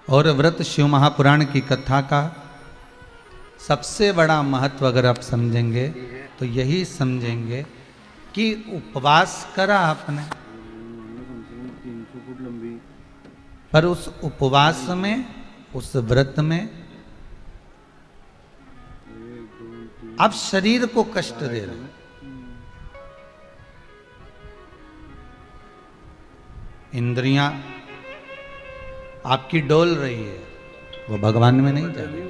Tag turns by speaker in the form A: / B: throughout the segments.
A: और व्रत शिव महापुराण की कथा का सबसे बड़ा महत्व अगर आप समझेंगे तो यही समझेंगे कि उपवास करा आपने,
B: 300 फुट लंबी,
A: पर उस उपवास में, उस व्रत में आप शरीर को कष्ट दे रहे हैं। इंद्रियां आपकी डोल रही है, वो भगवान में नहीं जा रही।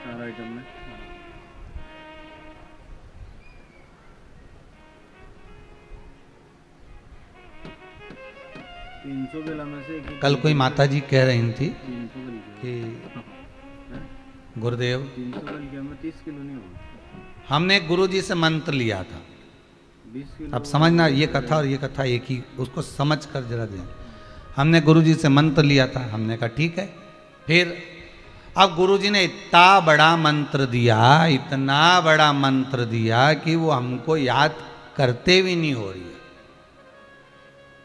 B: 4 आइटम में 300 बेला में से
A: कल कोई माता जी कह रही थी
B: 300 बेल
A: कि गुरुदेव
B: 300 बेल के में 30 किलो नहीं होगा।
A: हमने गुरु जी से मंत्र लिया था।
B: 20 किलो
A: अब समझना, ये कथा और ये कथा एक ही, उसको समझ कर जरा दें। हमने गुरु जी से मंत्र लिया था, हमने कहा ठीक है। फिर अब गुरु जी ने इतना बड़ा मंत्र दिया, इतना बड़ा मंत्र दिया कि वो हमको याद करते भी नहीं हो रही है।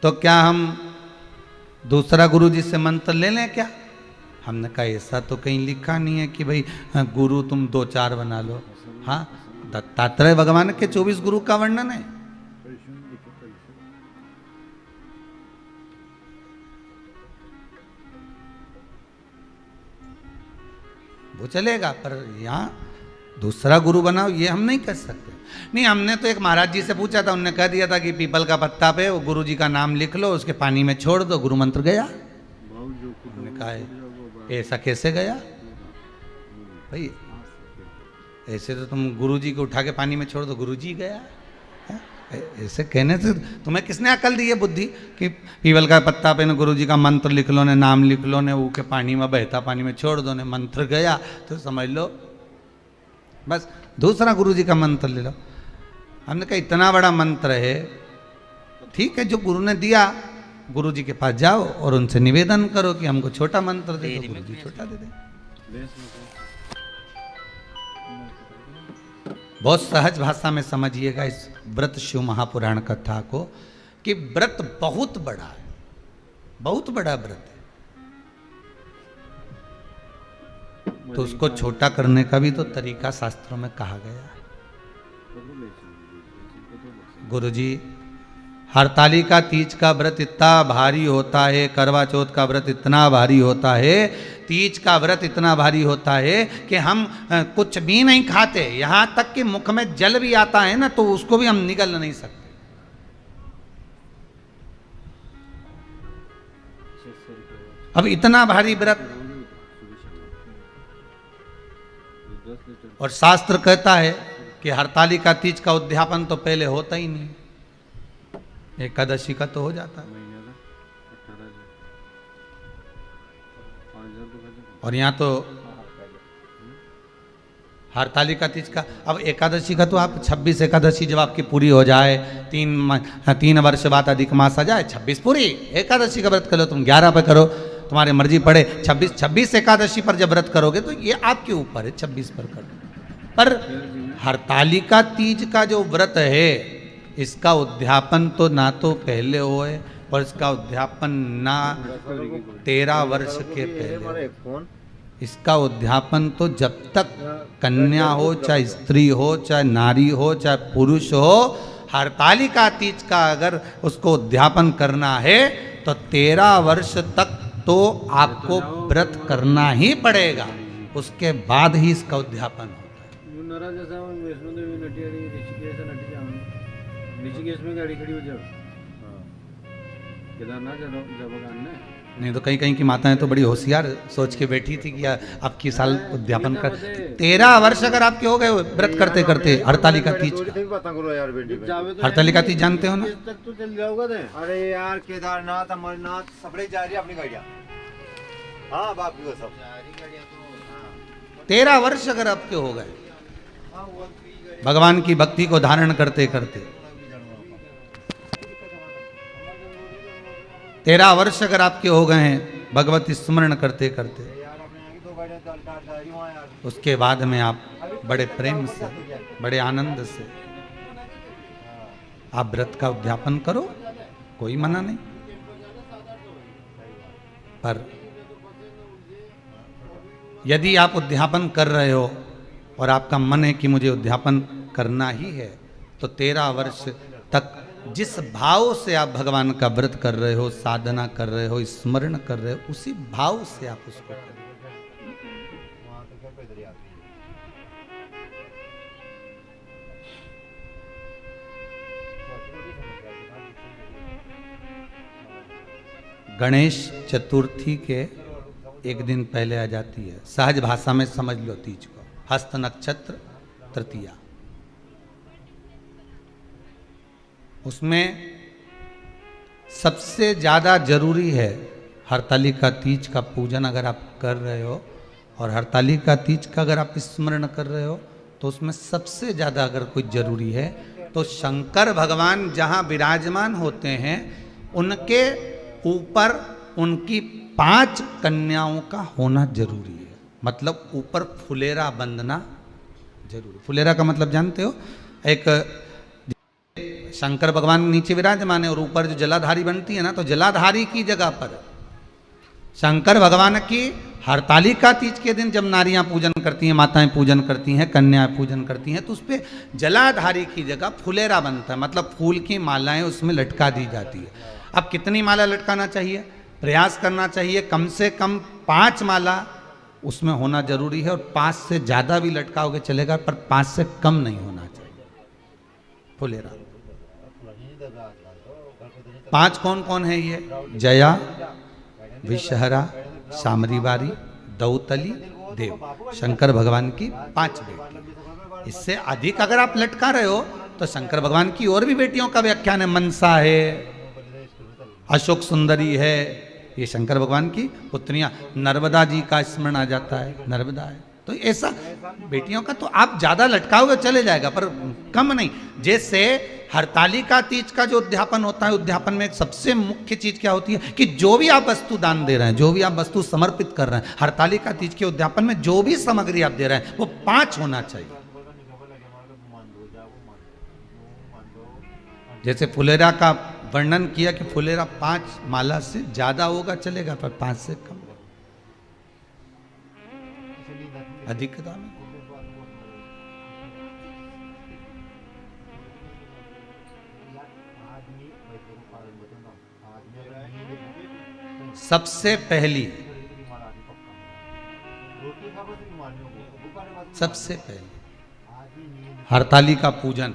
A: तो क्या हम दूसरा गुरु जी से मंत्र ले लें क्या? हमने कहा ऐसा तो कहीं लिखा नहीं है कि भाई गुरु तुम 2-4 बना लो। हाँ, दत्तात्रेय भगवान के 24 गुरु का वर्णन है। वो चलेगा, पर यहाँ दूसरा गुरु बनाओ ये हम नहीं कर सकते। नहीं, हमने तो एक महाराज जी से पूछा था, उन्होंने कह दिया था कि पीपल का पत्ता पे वो गुरु जी का नाम लिख लो, उसके पानी में छोड़ दो, गुरु मंत्र गया। उन्होंने कहा ऐसा कैसे गया भाई? ऐसे तो तुम गुरु जी को उठा के पानी में छोड़ दो, गुरु जी गया। ऐसे कहने से तुम्हें किसने अकल दी है, बुद्धि, कि पीपल का पत्ता पे न गुरु जी का मंत्र लिख लो, ने नाम लिख लो, ने ऊके पानी में बहता पानी में छोड़ दो, ने मंत्र गया, तो समझ लो बस दूसरा गुरु जी का मंत्र ले लो। हमने कहा इतना बड़ा मंत्र है, ठीक है, जो गुरु ने दिया गुरु जी के पास जाओ और उनसे निवेदन करो कि हमको छोटा मंत्र दे दो, गुरु जी छोटा दे दे। बहुत सहज भाषा में समझिएगा इस व्रत शिव महापुराण कथा को, कि व्रत बहुत बड़ा है, बहुत बड़ा व्रत है। तो उसको छोटा करने का भी तो तरीका शास्त्रों में कहा गया है। गुरुजी, हरतालिका तीज का व्रत इतना भारी होता है, करवा चौथ का व्रत इतना भारी होता है, तीज का व्रत इतना भारी होता है कि हम कुछ भी नहीं खाते, यहाँ तक कि मुख में जल भी आता है ना तो उसको भी हम निगल नहीं सकते। अब इतना भारी व्रत, और शास्त्र कहता है कि हरतालिका तीज का उद्यापन तो पहले होता ही नहीं, एकादशी का तो हो जाता है। और यहाँ तो हरतालिका तीज का, अब एकादशी का तो आप 26 एकादशी जब आपकी पूरी हो जाए, 3 वर्ष बाद अधिक मास आ जाए, 26 पूरी एकादशी का व्रत कर लो, तुम 11 पे करो, तुम्हारी मर्जी पड़े। 26 एकादशी पर जब व्रत करोगे तो ये आपके ऊपर है, 26 पर करो। पर हरतालिका तीज का जो व्रत है, इसका उद्यापन तो ना तो पहले होए, और इसका उद्यापन ना 13 वर्ष के पहले। इसका उद्यापन तो जब तक कन्या हो, चाहे स्त्री हो, चाहे नारी हो, चाहे पुरुष हो, हरतालिका तीज का अगर उसको उद्यापन करना है तो 13 वर्ष तक तो आपको व्रत करना ही पड़ेगा, उसके बाद ही इसका उद्यापन होता है।
B: ऋषिकेश में गाड़ी खड़ी हो जाओ, केदारनाथ जब
A: नहीं तो कहीं कहीं की माताएं तो बड़ी होशियार सोच के बैठी थी कि अब की साल उद्यापन कर 13 वर्ष अगर आपके हो गए व्रत करते करते हरतालिका तीज का। हरतालिका तीज जानते हो ना?
B: तो चल जाओगा।
C: अरे यार, केदारनाथ अमरनाथ सबड़े जा रही है अपनी गाड़ियाँ। हाँ बाप की सब
A: 13 वर्ष अगर आपके हो गए भगवान की भक्ति को धारण करते करते, 13 वर्ष अगर आपके हो गए हैं भगवती स्मरण करते करते, उसके बाद में आप बड़े प्रेम से, बड़े आनंद से आप व्रत का उद्यापन करो, कोई मना नहीं। पर यदि आप उद्यापन कर रहे हो और आपका मन है कि मुझे उद्यापन करना ही है, तो 13 वर्ष तक जिस भाव से आप भगवान का व्रत कर रहे हो, साधना कर रहे हो, स्मरण कर रहे हो, उसी भाव से आप उसको करें। गणेश चतुर्थी के एक दिन पहले आ जाती है, सहज भाषा में समझ लो तीज को, हस्त नक्षत्र तृतीया। उसमें सबसे ज्यादा जरूरी है हरतालिका तीज का पूजन अगर आप कर रहे हो, और हरतालिका तीज का अगर आप स्मरण कर रहे हो, तो उसमें सबसे ज्यादा अगर कोई जरूरी है तो शंकर भगवान जहां विराजमान होते हैं उनके ऊपर उनकी 5 कन्याओं का होना जरूरी है। मतलब ऊपर फुलेरा बंधना जरूरी। फुलेरा का मतलब जानते हो, एक शंकर भगवान नीचे विराजमान है और ऊपर जो जलाधारी बनती है ना, तो जलाधारी की जगह पर शंकर भगवान की हरतालिका तीज के दिन जब नारियां पूजन करती हैं, माताएं पूजन करती हैं, कन्याएं पूजन करती हैं, तो उस पर जलाधारी की जगह फुलेरा बनता है। मतलब फूल की मालाएं उसमें लटका दी जाती है। अब कितनी माला लटकाना चाहिए? प्रयास करना चाहिए कम से कम 5 माला उसमें होना जरूरी है, और 5 से ज्यादा भी लटकाओगे चलेगा, पर 5 से कम नहीं होना चाहिए फुलेरा। 5 कौन कौन है ये? जया, विषहरा, सामरीवारी, दौतली, देव, शंकर भगवान की 5 बेटी। इससे अधिक अगर आप लटका रहे हो तो शंकर भगवान की और भी बेटियों का व्याख्यान है। मनसा है, अशोक सुंदरी है, ये शंकर भगवान की पुत्रियां। नर्मदा जी का स्मरण आ जाता है, नर्मदा है। तो ऐसा बेटियों का तो आप ज्यादा लटकाओगे चले जाएगा, पर कम नहीं। जैसे हरतालिका तीज का जो उद्यापन होता है, उद्यापन में एक सबसे मुख्य चीज क्या होती है कि जो भी आप वस्तु दान दे रहे हैं, जो भी आप वस्तु समर्पित कर रहे हैं, हरतालिका तीज के उद्यापन में जो भी सामग्री आप दे रहे हैं वो 5 होना चाहिए। जैसे फुलेरा का वर्णन किया कि फुलेरा 5 माला से ज्यादा होगा चलेगा, पर 5 से कम, अधिकता में। सबसे पहली हरतालिका पूजन,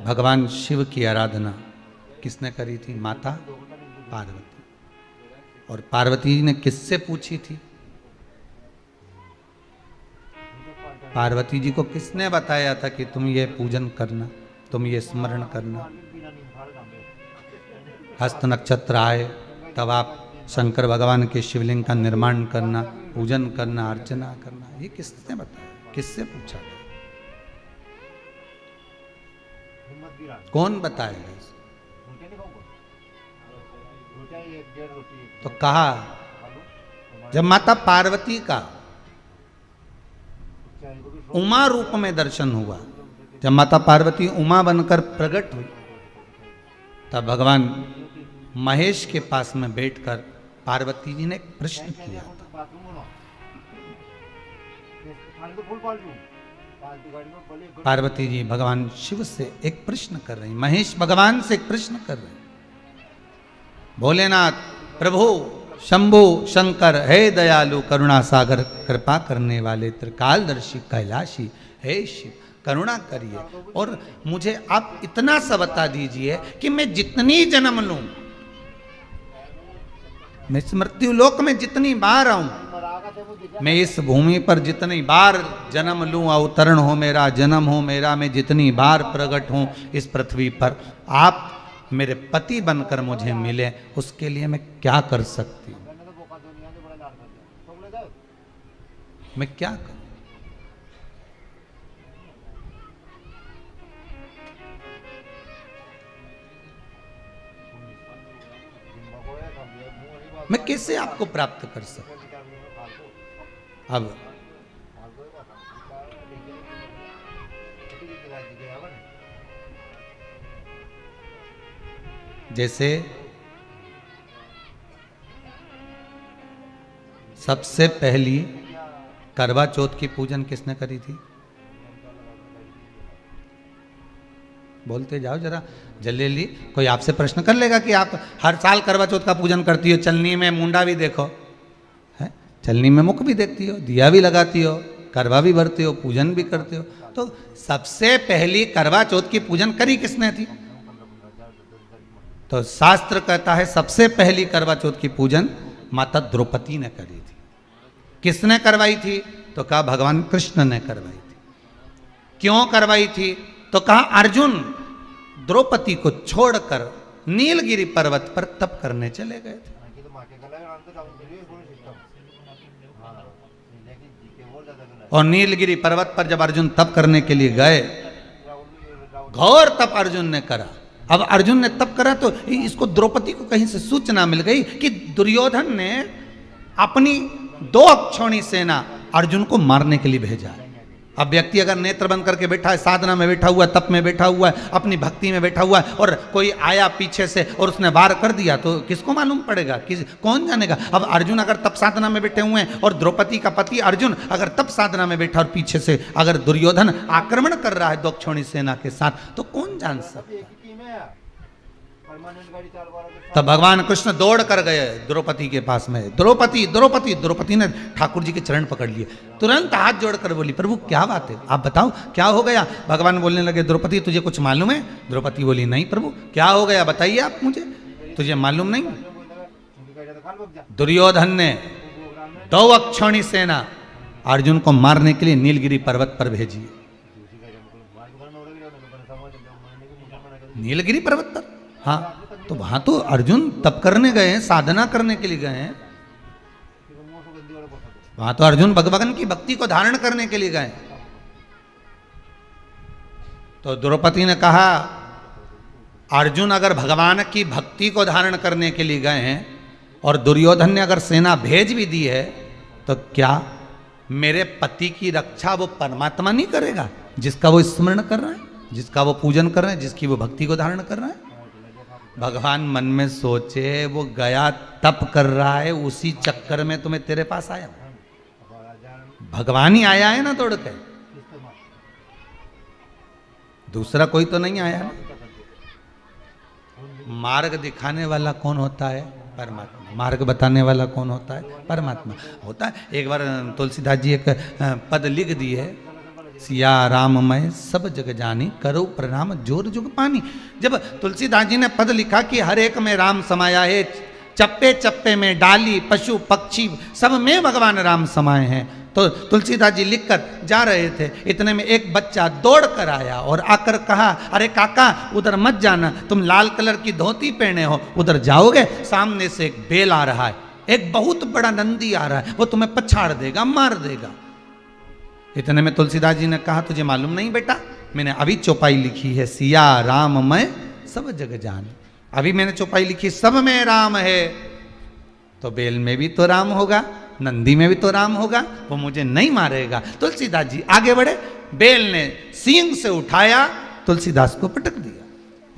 A: भगवान शिव की आराधना किसने करी थी? माता पार्वती। और पार्वती जी ने किससे पूछी थी? पार्वती जी को किसने बताया था कि तुम ये पूजन करना, तुम ये स्मरण करना? हस्त नक्षत्र आए तब आप शंकर भगवान के शिवलिंग का निर्माण करना, पूजन करना, अर्चना करना। ये किसने बताया, किससे पूछा? कौन बताएगा? तो कहा जब माता पार्वती का उमा रूप में दर्शन हुआ, जब माता पार्वती उमा बनकर प्रकट हुई, तब भगवान महेश के पास में बैठकर पार्वती जी ने एक प्रश्न किया था। पार्वती जी भगवान शिव से एक प्रश्न कर रही, महेश भगवान से एक प्रश्न कर रहे। भोलेनाथ प्रभु शंभु शंकर, हे दयालु करुणा सागर, कृपा करने वाले त्रिकालदर्शी कैलाशी, हे शिव करुणा करिए और मुझे आप इतना सा बता दीजिए कि मैं जितनी जन्म लूं, मैं इस मृत्यु लोक में जितनी बार आऊं, मैं इस भूमि पर जितनी बार जन्म लूं, अवतरण हो मेरा, जन्म हो मेरा, मैं जितनी बार प्रकट हूं इस पृथ्वी पर, आप मेरे पति बनकर मुझे मिले, उसके लिए मैं क्या कर सकती हूं? मैं क्या करूं? मैं कैसे आपको प्राप्त कर सकता? अब जैसे सबसे पहली करवा चौथ की पूजन किसने करी थी? बोलते जाओ जरा जल्दी। कोई आपसे प्रश्न कर लेगा कि आप हर साल करवा चौथ का पूजन करती हो, चलनी में मुंडा भी देखो है, चलनी में मुख भी देखती हो, दिया भी लगाती हो, करवा भी भरते हो, पूजन भी करते हो। तो सबसे पहली करवा चौथ की पूजन करी किसने थी? तो शास्त्र कहता है सबसे पहली करवा चौथ की पूजन माता द्रौपदी ने करी थी। किसने करवाई थी? तो कहा भगवान कृष्ण ने करवाई थी। क्यों करवाई थी? तो कहा अर्जुन द्रौपदी को छोड़कर नीलगिरी पर्वत पर तप करने चले गए थे। और नीलगिरी पर्वत पर जब अर्जुन तप करने के लिए गए, घोर तप अर्जुन ने करा। अब अर्जुन ने तप करा तो इसको द्रौपदी को कहीं से सूचना मिल गई कि दुर्योधन ने अपनी 2 अक्षौणी सेना अर्जुन को मारने के लिए भेजा है। अब व्यक्ति अगर नेत्र बंद करके बैठा है, साधना में बैठा हुआ है, तप में बैठा हुआ है, अपनी भक्ति में बैठा हुआ है, और कोई आया पीछे से और उसने वार कर दिया तो किसको मालूम पड़ेगा? कौन जानेगा? अब अर्जुन अगर तप साधना में बैठे हुए हैं और द्रौपदी का पति अर्जुन अगर तप साधना में बैठा और पीछे से अगर दुर्योधन आक्रमण कर रहा है 2 अक्षौणी सेना के साथ, तो कौन जान सकता? तब भगवान कृष्ण दौड़ कर गए द्रौपदी के पास में। द्रौपदी द्रौपदी द्रौपदी ने ठाकुर जी के चरण पकड़ लिए, तुरंत हाथ जोड़कर बोली प्रभु क्या बात है, आप बताओ क्या हो गया? भगवान बोलने लगे द्रौपदी तुझे कुछ मालूम है? द्रौपदी बोली नहीं प्रभु। क्या हो गया बताइए आप मुझे, तुझे मालूम नहीं? दुर्योधन ने 2 अक्षौणी सेना अर्जुन को मारने के लिए नीलगिरी पर्वत पर भेजी। नीलगिरी पर्वत पर, हाँ, तो वहां तो अर्जुन तप करने गए हैं, साधना करने के लिए गए हैं। वहां तो अर्जुन भगवान की भक्ति को धारण करने के लिए गए। तो द्रौपदी ने कहा अर्जुन अगर भगवान की भक्ति को धारण करने के लिए गए हैं और दुर्योधन ने अगर सेना भेज भी दी है, तो क्या मेरे पति की रक्षा वो परमात्मा नहीं करेगा जिसका वो स्मरण कर रहे हैं, जिसका वो पूजन कर रहे हैं, जिसकी वो भक्ति को धारण कर रहे हैं? भगवान मन में सोचे वो गया तप कर रहा है, उसी चक्कर में तुम्हें तेरे पास आया। भगवान ही आया है ना दौड़ के, दूसरा कोई तो नहीं आया ना। मार्ग दिखाने वाला कौन होता है? परमात्मा। मार्ग बताने वाला कौन होता है? परमात्मा होता है। एक बार तुलसीदास जी एक पद लिख दिए है, सिया राममय सब जग जानी करो प्रणाम जोर जुग पानी। जब तुलसीदास जी ने पद लिखा कि हर एक में राम समाया है, चप्पे चप्पे में डाली पशु पक्षी सब में भगवान राम समाये हैं, तो तुलसीदास जी लिखकर जा रहे थे, इतने में एक बच्चा दौड़ कर आया और आकर कहा अरे काका उधर मत जाना, तुम लाल कलर की धोती पहने हो, उधर जाओगे सामने से एक बेल आ रहा है, एक बहुत बड़ा नंदी आ रहा है, वो तुम्हें पछाड़ देगा, मार देगा। इतने में तुलसीदास जी ने कहा तुझे मालूम नहीं बेटा, मैंने अभी चौपाई लिखी है सिया राममय सब जग जान। अभी मैंने चौपाई लिखी सब में राम है, तो बेल में भी तो राम होगा, नंदी में भी तो राम होगा, वो मुझे नहीं मारेगा। तुलसीदास जी आगे बढ़े, बेल ने सींग से उठाया, तुलसीदास को पटक दिया।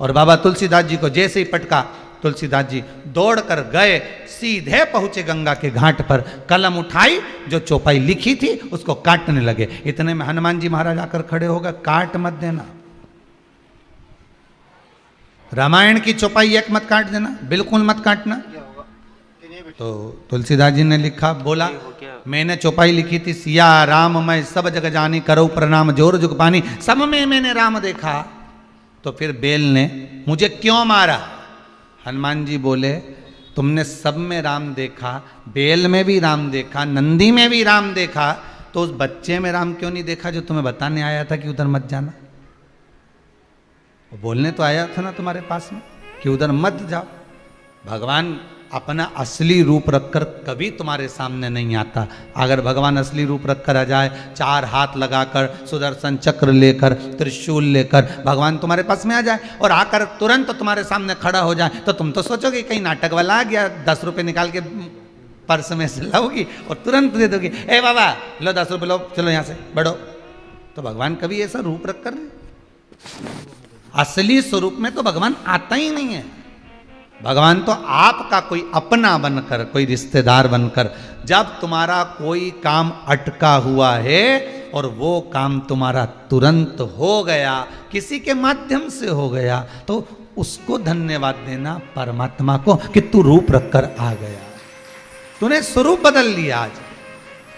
A: और बाबा तुलसीदास जी को जैसे ही पटका, तुलसीदास जी दौड़ कर गए, सीधे पहुंचे गंगा के घाट पर, कलम उठाई, जो चौपाई लिखी थी उसको काटने लगे। इतने में हनुमान जी महाराज आकर खड़े होगा, काट मत देना, रामायण की चौपाई एक मत काट देना, बिल्कुल मत काटना। तो तुलसीदास जी ने लिखा, बोला मैंने चौपाई लिखी थी सिया राम मैं सब जग जानी करो प्रणाम जोर जुग पानी, सब में मैंने राम देखा, तो फिर बेल ने मुझे क्यों मारा? हनुमान जी बोले तुमने सब में राम देखा, बेल में भी राम देखा, नंदी में भी राम देखा, तो उस बच्चे में राम क्यों नहीं देखा जो तुम्हें बताने आया था कि उधर मत जाना? वो बोलने तो आया था ना तुम्हारे पास में कि उधर मत जाओ। भगवान अपना असली रूप रखकर कभी तुम्हारे सामने नहीं आता। अगर भगवान असली रूप रखकर आ जाए, 4 हाथ लगाकर, सुदर्शन चक्र लेकर, त्रिशूल लेकर भगवान तुम्हारे पास में आ जाए और आकर तुरंत तुम्हारे सामने खड़ा हो जाए, तो तुम तो सोचोगे कहीं नाटक वाला आ गया, 10 रुपये निकाल के पर्स में से लाओगी और तुरंत दे दोगी, ए बाबा लो 10 रुपये लो, चलो यहाँ से बढ़ो। तो भगवान कभी ऐसा रूप रखकर, असली स्वरूप में तो भगवान आता ही नहीं है। भगवान तो आपका कोई अपना बनकर, कोई रिश्तेदार बनकर, जब तुम्हारा कोई काम अटका हुआ है और वो काम तुम्हारा तुरंत हो गया, किसी के माध्यम से हो गया, तो उसको धन्यवाद देना परमात्मा को कि तू रूप रखकर आ गया, तूने स्वरूप बदल लिया, आज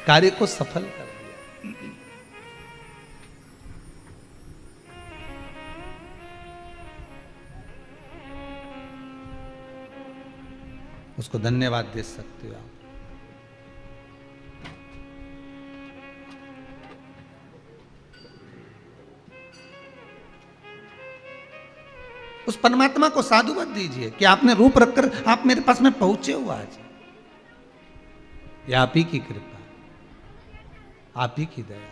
A: कार्य को सफल कर दिया। उसको धन्यवाद दे सकते हो आप। उस परमात्मा को साधुवाद दीजिए कि आपने रूप रखकर आप मेरे पास में पहुंचे हो आज। ये आप ही की कृपा, आप ही की दया।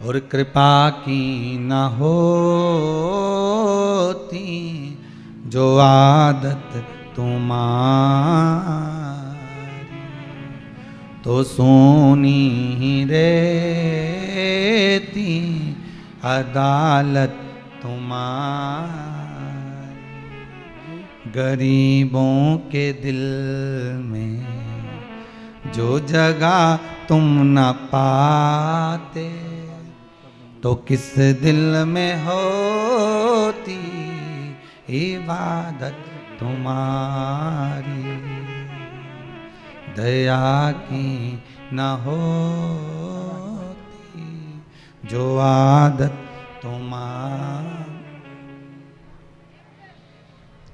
A: और कृपा की न होती जो आदत तुम्हारी, तो सोनी ही रहती अदालत तुम्हारी। गरीबों के दिल में जो जगह तुम न पाते, तो किस दिल में होती इबादत तुम्हारी। दया की न होती जो आदत तुम्हारी।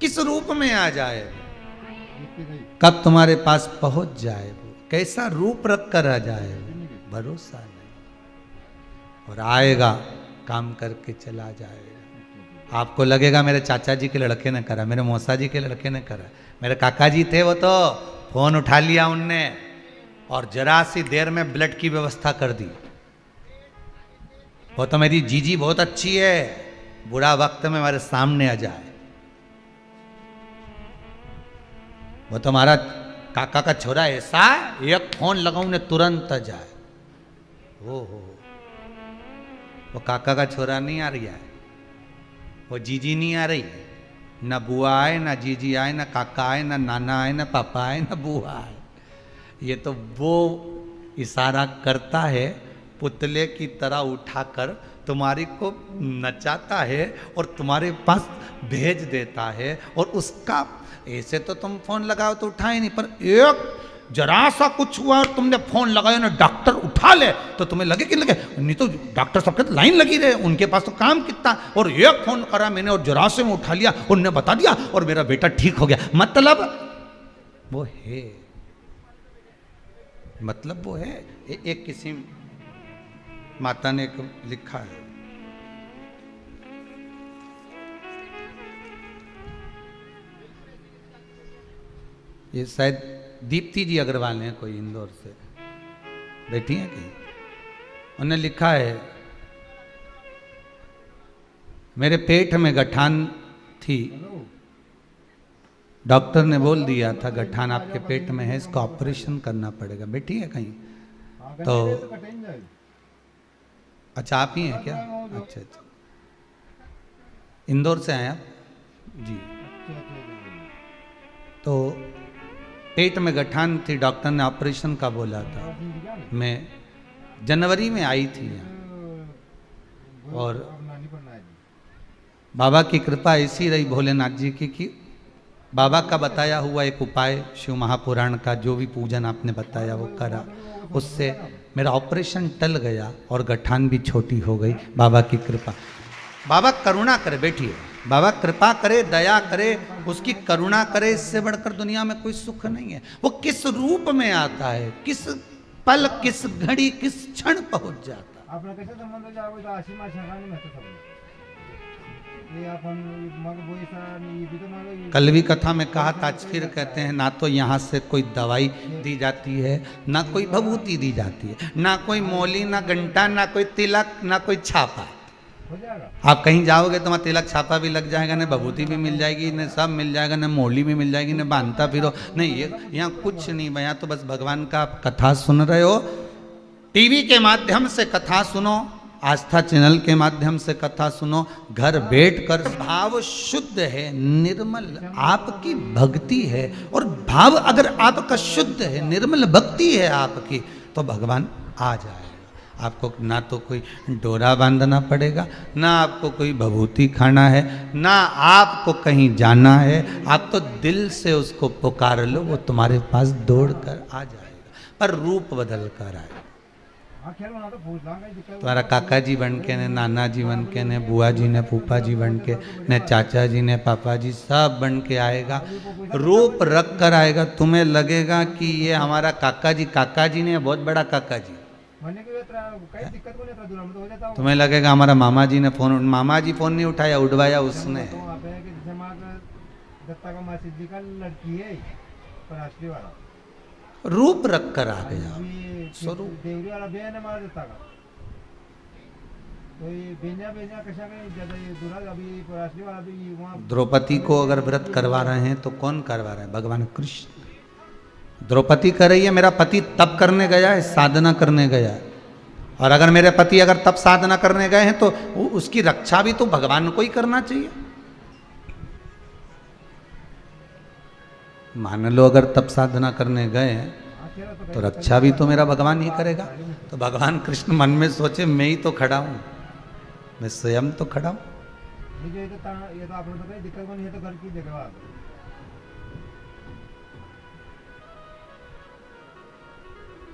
A: किस रूप में आ जाए, कब तुम्हारे पास पहुंच जाए, कैसा रूप रख कर आ जाए, भरोसा नहीं। और आएगा, काम करके चला जाएगा। आपको लगेगा मेरे चाचा जी के लड़के ने करा, मेरे मौसा जी के लड़के ने करा, मेरे काका जी थे वो तो फोन उठा लिया उनने और जरा सी देर में ब्लड की व्यवस्था कर दी। वो तो मेरी जीजी बहुत अच्छी है, बुरा वक्त में हमारे सामने आ जाए। वो तो हमारा काका का छोरा ऐसा है, एक फोन लगाऊं ने तुरंत आ जाए। हो वो काका का छोरा नहीं आ रही है, वो जीजी नहीं आ रही, न बुआ आए, न जीजी आए, न काका आए, न नाना आए, न पापा आए, न बुआ आए। ये तो वो इशारा करता है, पुतले की तरह उठाकर तुम्हारी को नचाता है और तुम्हारे पास भेज देता है। और उसका ऐसे तो तुम फोन लगाओ तो उठाए नहीं, पर एक जरा सा कुछ हुआ और तुमने फोन लगाया ना, डॉक्टर उठा ले तो तुम्हें लगे कि लगे, नहीं तो डॉक्टर सबके तो लाइन लगी रहे, उनके पास तो काम कितना। और एक फोन करा मैंने और जरा से मैं उठा लिया, उन्होंने बता दिया और मेरा बेटा ठीक हो गया। मतलब वो है, मतलब वो है। एक किसी माता ने लिखा है, ये शायद दीप्ति जी अग्रवाल हैं, कोई इंदौर से बैठी हैं कहीं, उन्होंने लिखा है, मेरे पेट में गठान थी, डॉक्टर ने बोल दिया था गठान आपके पेट में है, इसका ऑपरेशन करना पड़ेगा। बैठी है कहीं तो अच्छा आप ही हैं क्या? अच्छा अच्छा, इंदौर से आए आप जी। तो पेट में गठान थी, डॉक्टर ने ऑपरेशन का बोला था। मैं जनवरी में आई थी यहाँ, और बाबा की कृपा ऐसी रही भोलेनाथ जी की कि बाबा का बताया हुआ एक उपाय शिव महापुराण का, जो भी पूजन आपने बताया वो करा, उससे मेरा ऑपरेशन टल गया और गठान भी छोटी हो गई। बाबा की कृपा, बाबा करुणा करे, बैठिए, बाबा कृपा करे, दया करे, उसकी करुणा करे, इससे बढ़कर दुनिया में कोई सुख नहीं है। वो किस रूप में आता है, किस पल, किस घड़ी, किस क्षण पहुंच जाता है।
C: आपला कसं संबंध जावं तर अशी माझ्या सगळ्यांनी महत्व समजलं ये आपण मग बोईसा आणि इथे मागे
A: कल भी कथा में कहा था, आज फिर कहते हैं, ना तो यहाँ से कोई दवाई दी जाती है, ना कोई भभूति दी जाती है, ना कोई मौली, ना घंटा, ना कोई तिलक, ना कोई छापा। आप कहीं जाओगे तो वहाँ तिलक छापा भी लग जाएगा, न भभूति भी मिल जाएगी, न सब मिल जाएगा, न मौली भी मिल जाएगी, न बांधता फिरो नहीं, ये यहाँ कुछ नहीं। यहाँ तो बस भगवान का आप कथा सुन रहे हो, टीवी के माध्यम से कथा सुनो, आस्था चैनल के माध्यम से कथा सुनो, घर बैठकर भाव शुद्ध है, निर्मल आपकी भक्ति है, और भाव अगर आपका शुद्ध है, निर्मल भक्ति है आपकी, तो भगवान आ जाएगा। आपको ना तो कोई डोरा बांधना पड़ेगा, ना आपको कोई भभूति खाना है, ना आपको कहीं जाना है। आप तो दिल से उसको पुकार लो, वो तुम्हारे पास दौड़ कर आ जाएगा, पर रूप बदल कर आएगा। तुम्हारा काका जी बन के ने, नाना जी बन के ने, बुआ जी ने, फूफा जी बन के ने, चाचा जी ने, पापा जी सब बन के आएगा, रूप रख कर आएगा। तुम्हें लगेगा कि ये हमारा काका जी ने, बहुत बड़ा काका जी। तुम्हें लगेगा हमारा मामा जी ने फोन नहीं उठाया, उठवाया उसने। रूप रख कर आ गया, स्वरूप। द्रौपदी को अगर व्रत करवा रहे हैं तो कौन करवा रहे हैं? भगवान कृष्ण। द्रौपदी कर रही है मेरा पति तप करने गया है, साधना करने गया है, और अगर मेरे पति अगर तप साधना करने गए हैं तो उसकी रक्षा भी तो भगवान को ही करना चाहिए। मान लो अगर तप साधना करने गए हैं तो रक्षा भी तो मेरा भगवान ही करेगा। तो भगवान कृष्ण मन में सोचे मैं ही तो खड़ा हूं, मैं स्वयं तो खड़ा हूं।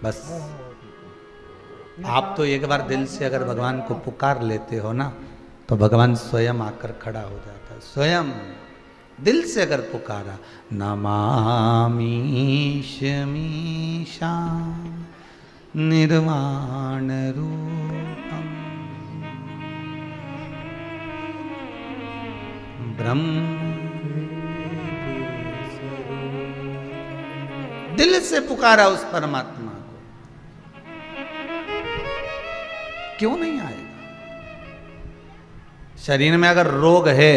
A: बस आप तो एक बार दिल से अगर भगवान को पुकार लेते हो ना, तो भगवान स्वयं आकर खड़ा हो जाता है। स्वयं दिल से अगर पुकारा, नमामि मीशा निर्वाण रूपम ब्रह्म, दिल से पुकारा उस परमात्मा को, क्यों नहीं आएगा? शरीर में अगर रोग है,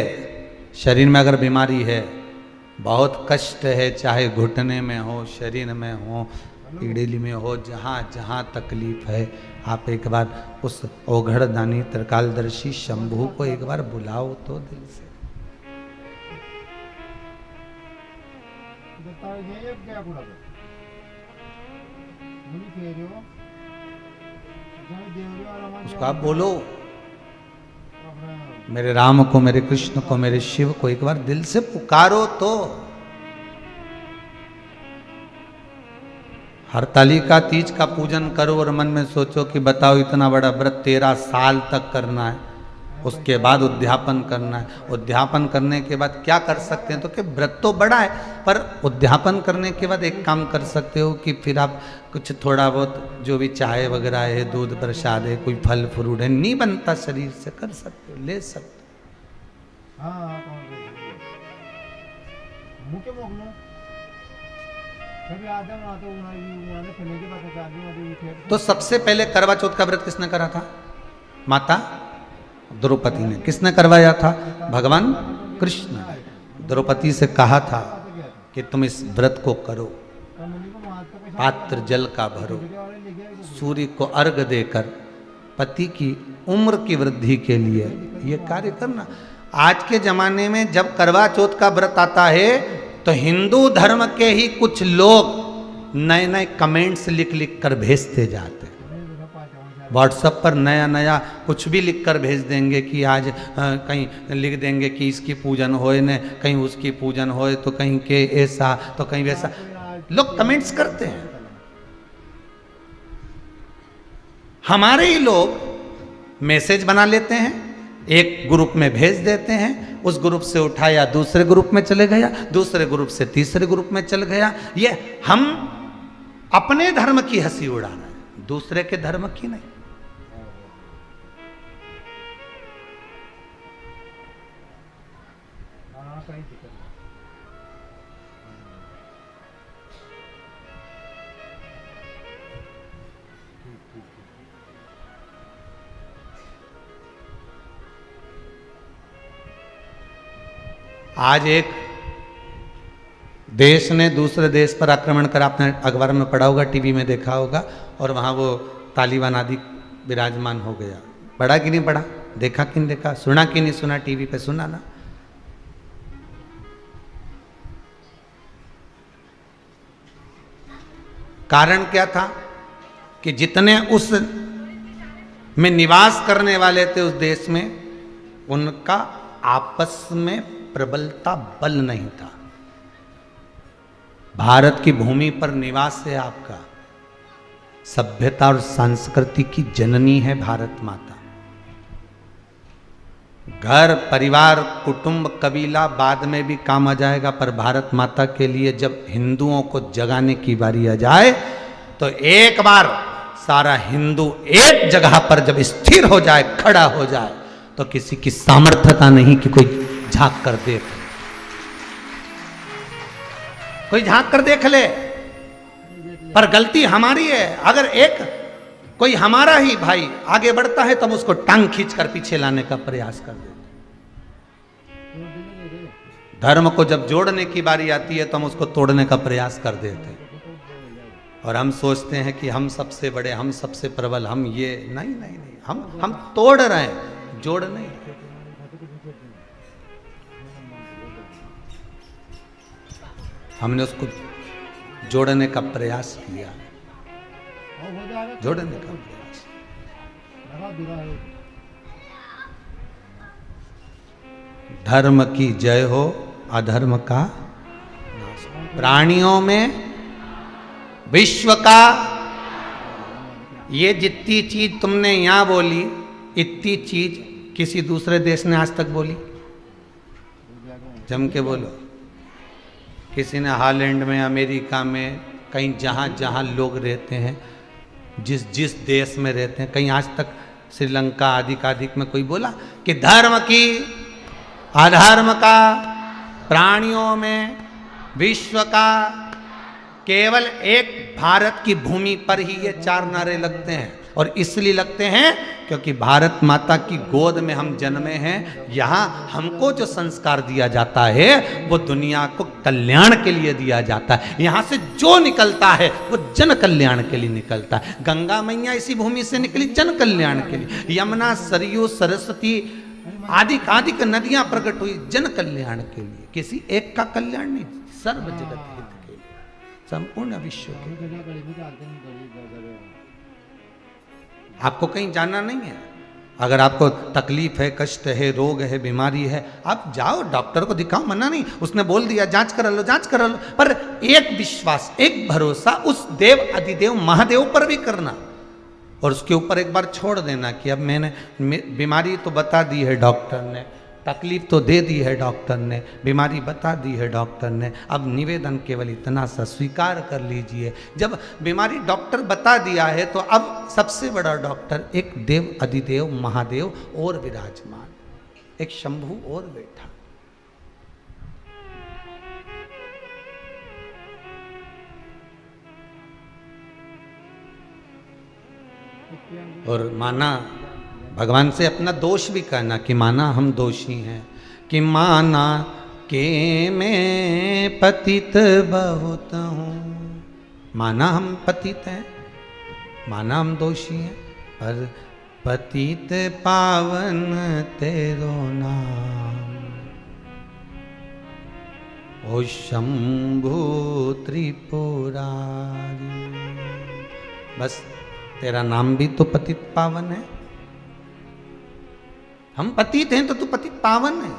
A: शरीर में अगर बीमारी है, बहुत कष्ट है, चाहे घुटने में हो, शरीर में हो, पीड़िली में हो, जहाँ जहाँ तकलीफ है, आप एक बार उस ओघड़ दानी त्रिकालदर्शी शंभू को एक बार बुलाओ तो दिल से। उसको आप बोलो, मेरे राम को, मेरे कृष्ण को, मेरे शिव को एक बार दिल से पुकारो तो। हरतालिका तीज का पूजन करो और मन में सोचो कि बताओ इतना बड़ा व्रत 13 साल तक करना है, उसके बाद उद्यापन करना है। उद्यापन करने के बाद क्या कर सकते हैं? तो कि व्रत तो बड़ा है, पर उद्यापन करने के बाद एक काम कर सकते हो कि फिर आप कुछ थोड़ा बहुत जो भी चाय वगैरह है, दूध प्रसाद है, कोई फल फ्रूट है, नहीं बनता शरीर से, कर सकते हो, ले सकते हो। तो सबसे पहले करवा चौथ का व्रत किसने करा था? माता द्रौपदी ने। किसने करवाया था? भगवान कृष्ण ने। द्रौपदी से कहा था कि तुम इस व्रत को करो, पात्र जल का भरो, सूर्य को अर्घ देकर पति की उम्र की वृद्धि के लिए ये कार्य करना। आज के जमाने में जब करवा चौथ का व्रत आता है तो हिंदू धर्म के ही कुछ लोग नए नए कमेंट्स लिख लिख कर भेजते जाते हैं। व्हाट्सएप पर नया नया कुछ भी लिख कर भेज देंगे कि आज कहीं लिख देंगे कि इसकी पूजन होए ने, कहीं उसकी पूजन होए, तो कहीं के ऐसा तो कहीं वैसा, लोग कमेंट्स करते हैं। हमारे ही लोग मैसेज बना लेते हैं, एक ग्रुप में भेज देते हैं, उस ग्रुप से उठाया दूसरे ग्रुप में चले गया, दूसरे ग्रुप से तीसरे ग्रुप में चल गया। ये हम अपने धर्म की हंसी उड़ा रहे हैं, दूसरे के धर्म की नहीं। आज एक देश ने दूसरे देश पर आक्रमण कर, आपने अखबार में पढ़ा होगा, टीवी में देखा होगा, और वहाँ वो तालिबान आदि विराजमान हो गया। पढ़ा कि नहीं पढ़ा, देखा कि नहीं देखा, सुना कि नहीं सुना, टीवी पे सुना ना। कारण क्या था कि जितने उस में निवास करने वाले थे उस देश में, उनका आपस में प्रबलता बल नहीं था। भारत की भूमि पर निवास है आपका, सभ्यता और संस्कृति की जननी है भारत माता। घर परिवार कुटुंब कबीला बाद में भी काम आ जाएगा, पर भारत माता के लिए जब हिंदुओं को जगाने की बारी आ जाए तो एक बार सारा हिंदू एक जगह पर जब स्थिर हो जाए, खड़ा हो जाए, तो किसी की सामर्थ्यता नहीं कि कोई झांक कर देख, कोई झांक कर देख ले। पर गलती हमारी है। अगर एक कोई हमारा ही भाई आगे बढ़ता है तो हम उसको टांग खींच कर पीछे लाने का प्रयास कर देते। धर्म को जब जोड़ने की बारी आती है तो हम उसको तोड़ने का प्रयास कर देते। और हम सोचते हैं कि हम सबसे बड़े, हम सबसे प्रबल, हम ये नहीं नहीं नहीं, हम तोड़ रहे हैं, जोड़ नहीं। हमने उसको जोड़ने का प्रयास किया, जोड़ने का प्रयास। धर्म की जय हो, अधर्म का नाश। प्राणियों में विश्व का, ये जितनी चीज तुमने यहां बोली, इतनी चीज किसी दूसरे देश ने आज तक बोली? जम के बोलो। किसी ने हॉलैंड में, अमेरिका में, कहीं जहाँ जहाँ लोग रहते हैं, जिस जिस देश में रहते हैं, कहीं आज तक श्रीलंका आदि में कोई बोला कि धर्म की, अधर्म का, प्राणियों में, विश्व का, केवल एक भारत की भूमि पर ही ये चार नारे लगते हैं। और इसलिए लगते हैं क्योंकि भारत माता की गोद में हम जन्मे हैं। यहाँ हमको जो संस्कार दिया जाता है वो दुनिया को कल्याण के लिए दिया जाता है। यहाँ से जो निकलता है वो जन कल्याण के लिए निकलता है। गंगा मैया इसी भूमि से निकली जन कल्याण के लिए। यमुना, सरयू, सरस्वती आदि नदियां प्रकट हुई जन कल्याण के लिए, किसी एक का कल्याण नहीं, सर्व जगत हित के लिए, संपूर्ण विश्व के लिए। आपको कहीं जाना नहीं है। अगर आपको तकलीफ है, कष्ट है, रोग है, बीमारी है, आप जाओ डॉक्टर को दिखाओ, मना नहीं। उसने बोल दिया जांच करा लो, जांच करा लो, पर एक विश्वास, एक भरोसा उस देव अधिदेव महादेव पर भी करना और उसके ऊपर एक बार छोड़ देना कि अब मैंने बीमारी तो बता दी है डॉक्टर ने, तकलीफ तो दे दी है डॉक्टर ने, बीमारी बता दी है डॉक्टर ने, अब निवेदन केवल इतना सा स्वीकार कर लीजिए। जब बीमारी डॉक्टर बता दिया है तो अब सबसे बड़ा डॉक्टर एक देव अधिदेव महादेव और विराजमान, एक शंभु और बैठा। और माना भगवान से अपना दोष भी कहना कि माना हम दोषी हैं, कि माना के मैं पतित बहुत हूँ। माना हम पतित हैं, माना हम दोषी हैं, पर पतित पावन तेरो नाम, ओ शंभु त्रिपुरारी। बस तेरा नाम भी तो पतित पावन है। हम पतित हैं तो तू पतित पावन है।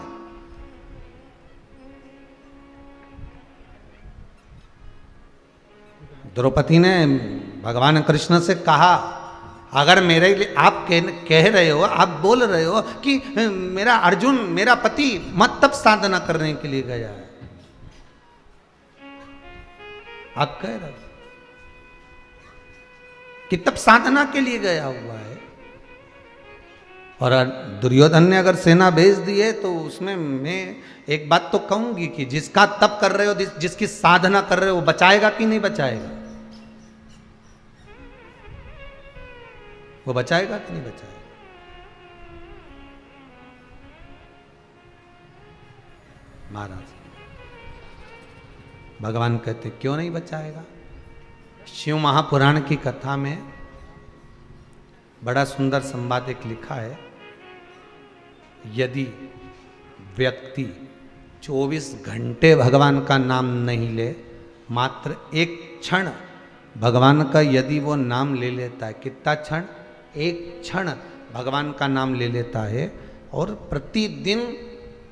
A: द्रौपदी ने भगवान कृष्ण से कहा, अगर मेरे लिए आप कह रहे हो, आप बोल रहे हो कि मेरा अर्जुन, मेरा पति मत तप साधना करने के लिए गया है, आप कह रहे हो कि तप साधना के लिए गया हुआ है। और दुर्योधन ने अगर सेना भेज दी है तो उसमें मैं एक बात तो कहूंगी कि जिसका तप कर रहे हो, जिसकी साधना कर रहे हो, वो बचाएगा कि नहीं बचाएगा? वो बचाएगा कि नहीं बचाएगा? महाराज भगवान कहते क्यों नहीं बचाएगा? शिव महापुराण की कथा में बड़ा सुंदर संवाद एक लिखा है, यदि व्यक्ति 24 घंटे भगवान का नाम नहीं ले, मात्र एक क्षण भगवान का यदि वो नाम ले लेता है, कितना क्षण? एक क्षण भगवान का नाम ले लेता है और प्रतिदिन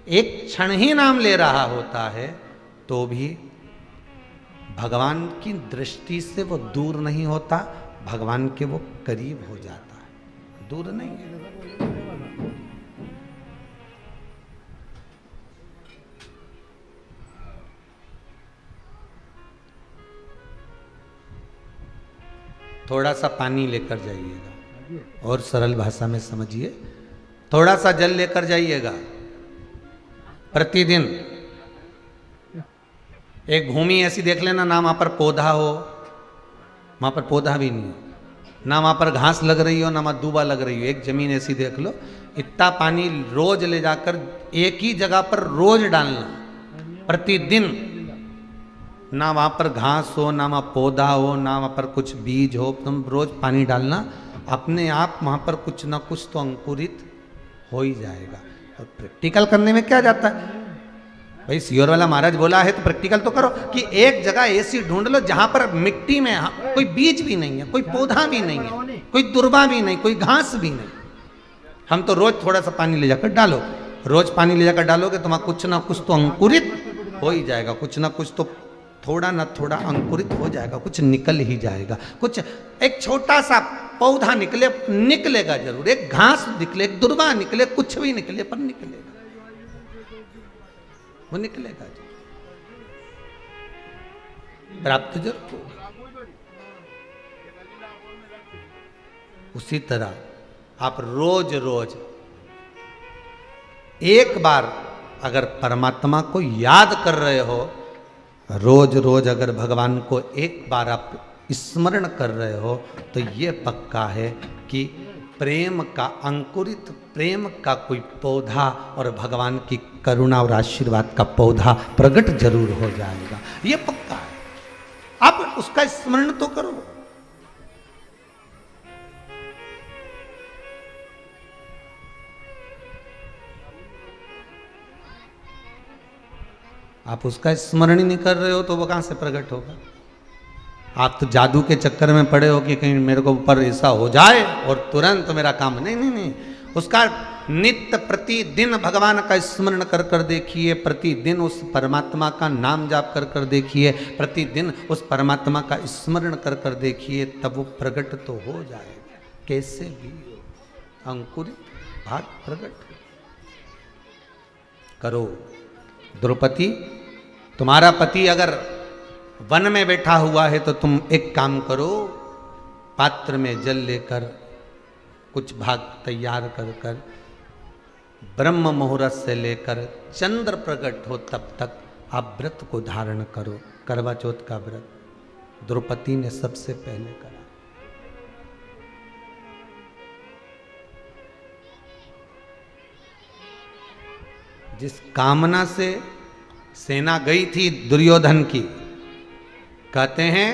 A: एक क्षण ही नाम ले रहा होता है, तो भी भगवान की दृष्टि से वो दूर नहीं होता, भगवान के वो करीब हो जाता है, दूर नहीं है। थोड़ा सा पानी लेकर जाइएगा और सरल भाषा में समझिए, थोड़ा सा जल लेकर जाइएगा प्रतिदिन। एक भूमि ऐसी देख लेना, ना वहाँ पर पौधा हो, वहाँ पर पौधा भी नहीं हो, ना वहाँ पर घास लग रही हो, ना वहाँ दूबा लग रही हो, एक जमीन ऐसी देख लो, इतना पानी रोज ले जाकर एक ही जगह पर रोज डालना प्रतिदिन। ना वहाँ पर घास हो, ना वहाँ पौधा हो, ना वहाँ पर कुछ बीज हो, तुम रोज पानी डालना, अपने आप वहाँ पर कुछ ना कुछ तो अंकुरित हो ही जाएगा। और प्रैक्टिकल करने में क्या जाता है भाई, सियोर वाला महाराज बोला है तो प्रैक्टिकल तो करो कि एक जगह ऐसी ढूंढ लो जहां पर मिट्टी में कोई बीज भी नहीं है, कोई पौधा भी नहीं है, कोई दुर्बा भी नहीं, कोई घास भी नहीं। हम तो रोज थोड़ा सा पानी ले जाकर डालो, रोज पानी ले जाकर डालोगे तो वहां कुछ ना कुछ तो अंकुरित हो ही जाएगा, कुछ ना कुछ तो थोड़ा ना थोड़ा अंकुरित हो जाएगा, कुछ निकल ही जाएगा, कुछ एक छोटा सा पौधा निकलेगा जरूर, एक घास निकले, एक दुर्बा निकले, कुछ भी निकले, पर निकलेगा, वो निकलेगा प्राप्त जरूर होगा। उसी तरह आप रोज रोज एक बार अगर परमात्मा को याद कर रहे हो, रोज रोज अगर भगवान को एक बार आप स्मरण कर रहे हो, तो ये पक्का है कि प्रेम का अंकुरित, प्रेम का कोई पौधा और भगवान की करुणा और आशीर्वाद का पौधा प्रकट जरूर हो जाएगा, ये पक्का है। आप उसका स्मरण तो करो। आप उसका स्मरण ही नहीं कर रहे हो तो वो कहां से प्रकट होगा? आप तो जादू के चक्कर में पड़े हो कि कहीं मेरे को ऊपर ऐसा हो जाए और तुरंत मेरा काम, नहीं नहीं नहीं, उसका नित्य प्रतिदिन भगवान का स्मरण कर कर देखिए, प्रतिदिन उस परमात्मा का नाम जाप कर कर देखिए, प्रतिदिन उस परमात्मा का स्मरण कर कर देखिए, तब वो प्रकट तो हो जाएगा, कैसे भी हो, अंकुरित भाग प्रकट करो। द्रौपदी, तुम्हारा पति अगर वन में बैठा हुआ है तो तुम एक काम करो, पात्र में जल लेकर कुछ भाग तैयार कर कर ब्रह्म मुहूर्त से लेकर चंद्र प्रकट हो तब तक आप व्रत को धारण करो, करवा चौथ का व्रत। द्रौपदी ने सबसे पहले करा। जिस कामना से सेना गई थी दुर्योधन की, कहते हैं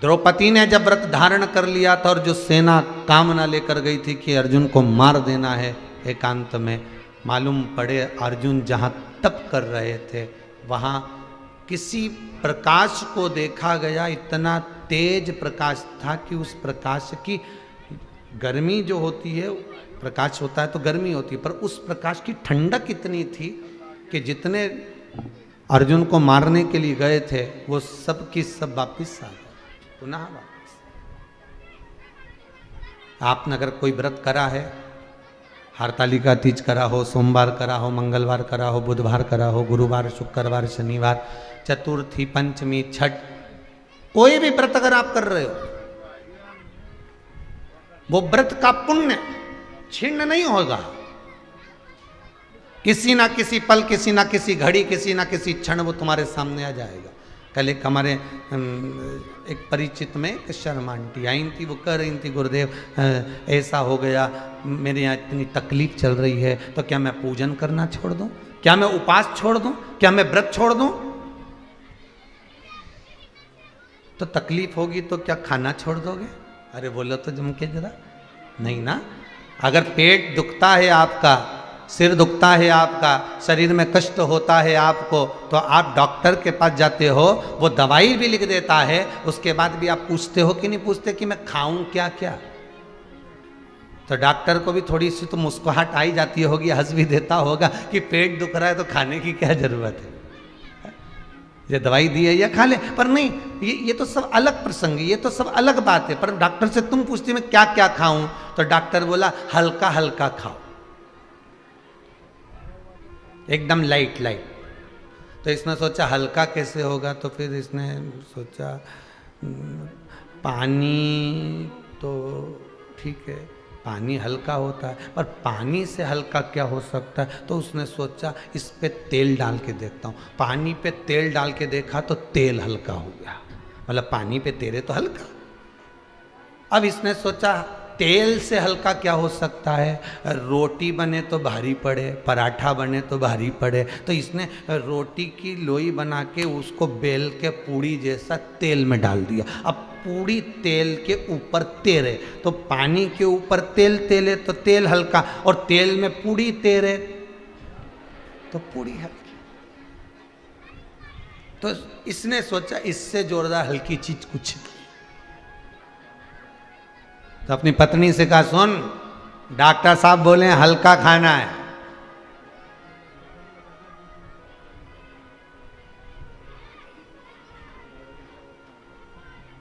A: द्रौपदी ने जब व्रत धारण कर लिया था और जो सेना कामना लेकर गई थी कि अर्जुन को मार देना है एकांत में, मालूम पड़े अर्जुन जहाँ तप कर रहे थे वहाँ किसी प्रकाश को देखा गया, इतना तेज प्रकाश था कि उस प्रकाश की गर्मी जो होती है, प्रकाश होता है तो गर्मी होती है, पर उस प्रकाश की ठंडक इतनी थी कि जितने अर्जुन को मारने के लिए गए थे वो सब की सब वापिस आ गए, पुनः वापिस। आपने अगर कोई व्रत करा है, हरतालिका तीज करा हो, सोमवार करा हो, मंगलवार करा हो, बुधवार करा हो, गुरुवार, शुक्रवार, शनिवार, चतुर्थी, पंचमी, छठ, कोई भी व्रत अगर आप कर रहे हो, वो व्रत का पुण्य छिन्न नहीं होगा। किसी ना किसी पल, किसी ना किसी घड़ी, किसी ना किसी क्षण वो तुम्हारे सामने आ जाएगा। कल एक हमारे एक परिचित में एक शर्मा आंटी आई थी, वो कह रही थी गुरुदेव ऐसा हो गया, मेरे यहाँ इतनी तकलीफ चल रही है, तो क्या मैं पूजन करना छोड़ दूं? क्या मैं उपास छोड़ दूं? क्या मैं व्रत छोड़ दूं? तो तकलीफ होगी तो क्या खाना छोड़ दोगे? अरे बोलो तो जम के जरा, नहीं ना। अगर पेट दुखता है आपका, सिर दुखता है आपका, शरीर में कष्ट होता है आपको, तो आप डॉक्टर के पास जाते हो, वो दवाई भी लिख देता है, उसके बाद भी आप पूछते हो कि नहीं पूछते कि मैं खाऊं क्या क्या? तो डॉक्टर को भी थोड़ी सी तो मुस्कुराहट आई जाती होगी, हंस भी देता होगा कि पेट दुख रहा है तो खाने की क्या जरूरत है, ये दवाई दी है या खा ले। पर नहीं, ये तो सब अलग प्रसंग है, ये तो सब अलग बात है। पर डॉक्टर से तुम पूछती मैं क्या क्या खाऊं, तो डॉक्टर बोला हल्का हल्का खाओ, एकदम लाइट लाइट। तो इसने सोचा हल्का कैसे होगा, तो फिर इसने सोचा पानी तो ठीक है, पानी हल्का होता है, पर पानी से हल्का क्या हो सकता है? तो उसने सोचा इस पे तेल डाल के देखता हूँ। पानी पे तेल डाल के देखा तो तेल हल्का हो गया, मतलब पानी पे तेरे तो हल्का। अब इसने सोचा तेल से हल्का क्या हो सकता है? रोटी बने तो भारी पड़े, पराठा बने तो भारी पड़े। तो इसने रोटी की लोई बना के उसको बेल के पूड़ी जैसा तेल में डाल दिया। अब पूड़ी तेल के ऊपर तेरे, तो पानी के ऊपर तेल तेले तो तेल हल्का, और तेल में पूड़ी तेरे तो पूड़ी हल्की। तो इसने सोचा इससे जोरदार हल्की चीज कुछ नहीं। तो अपनी पत्नी से कहा सुन, डॉक्टर साहब बोले हल्का खाना है।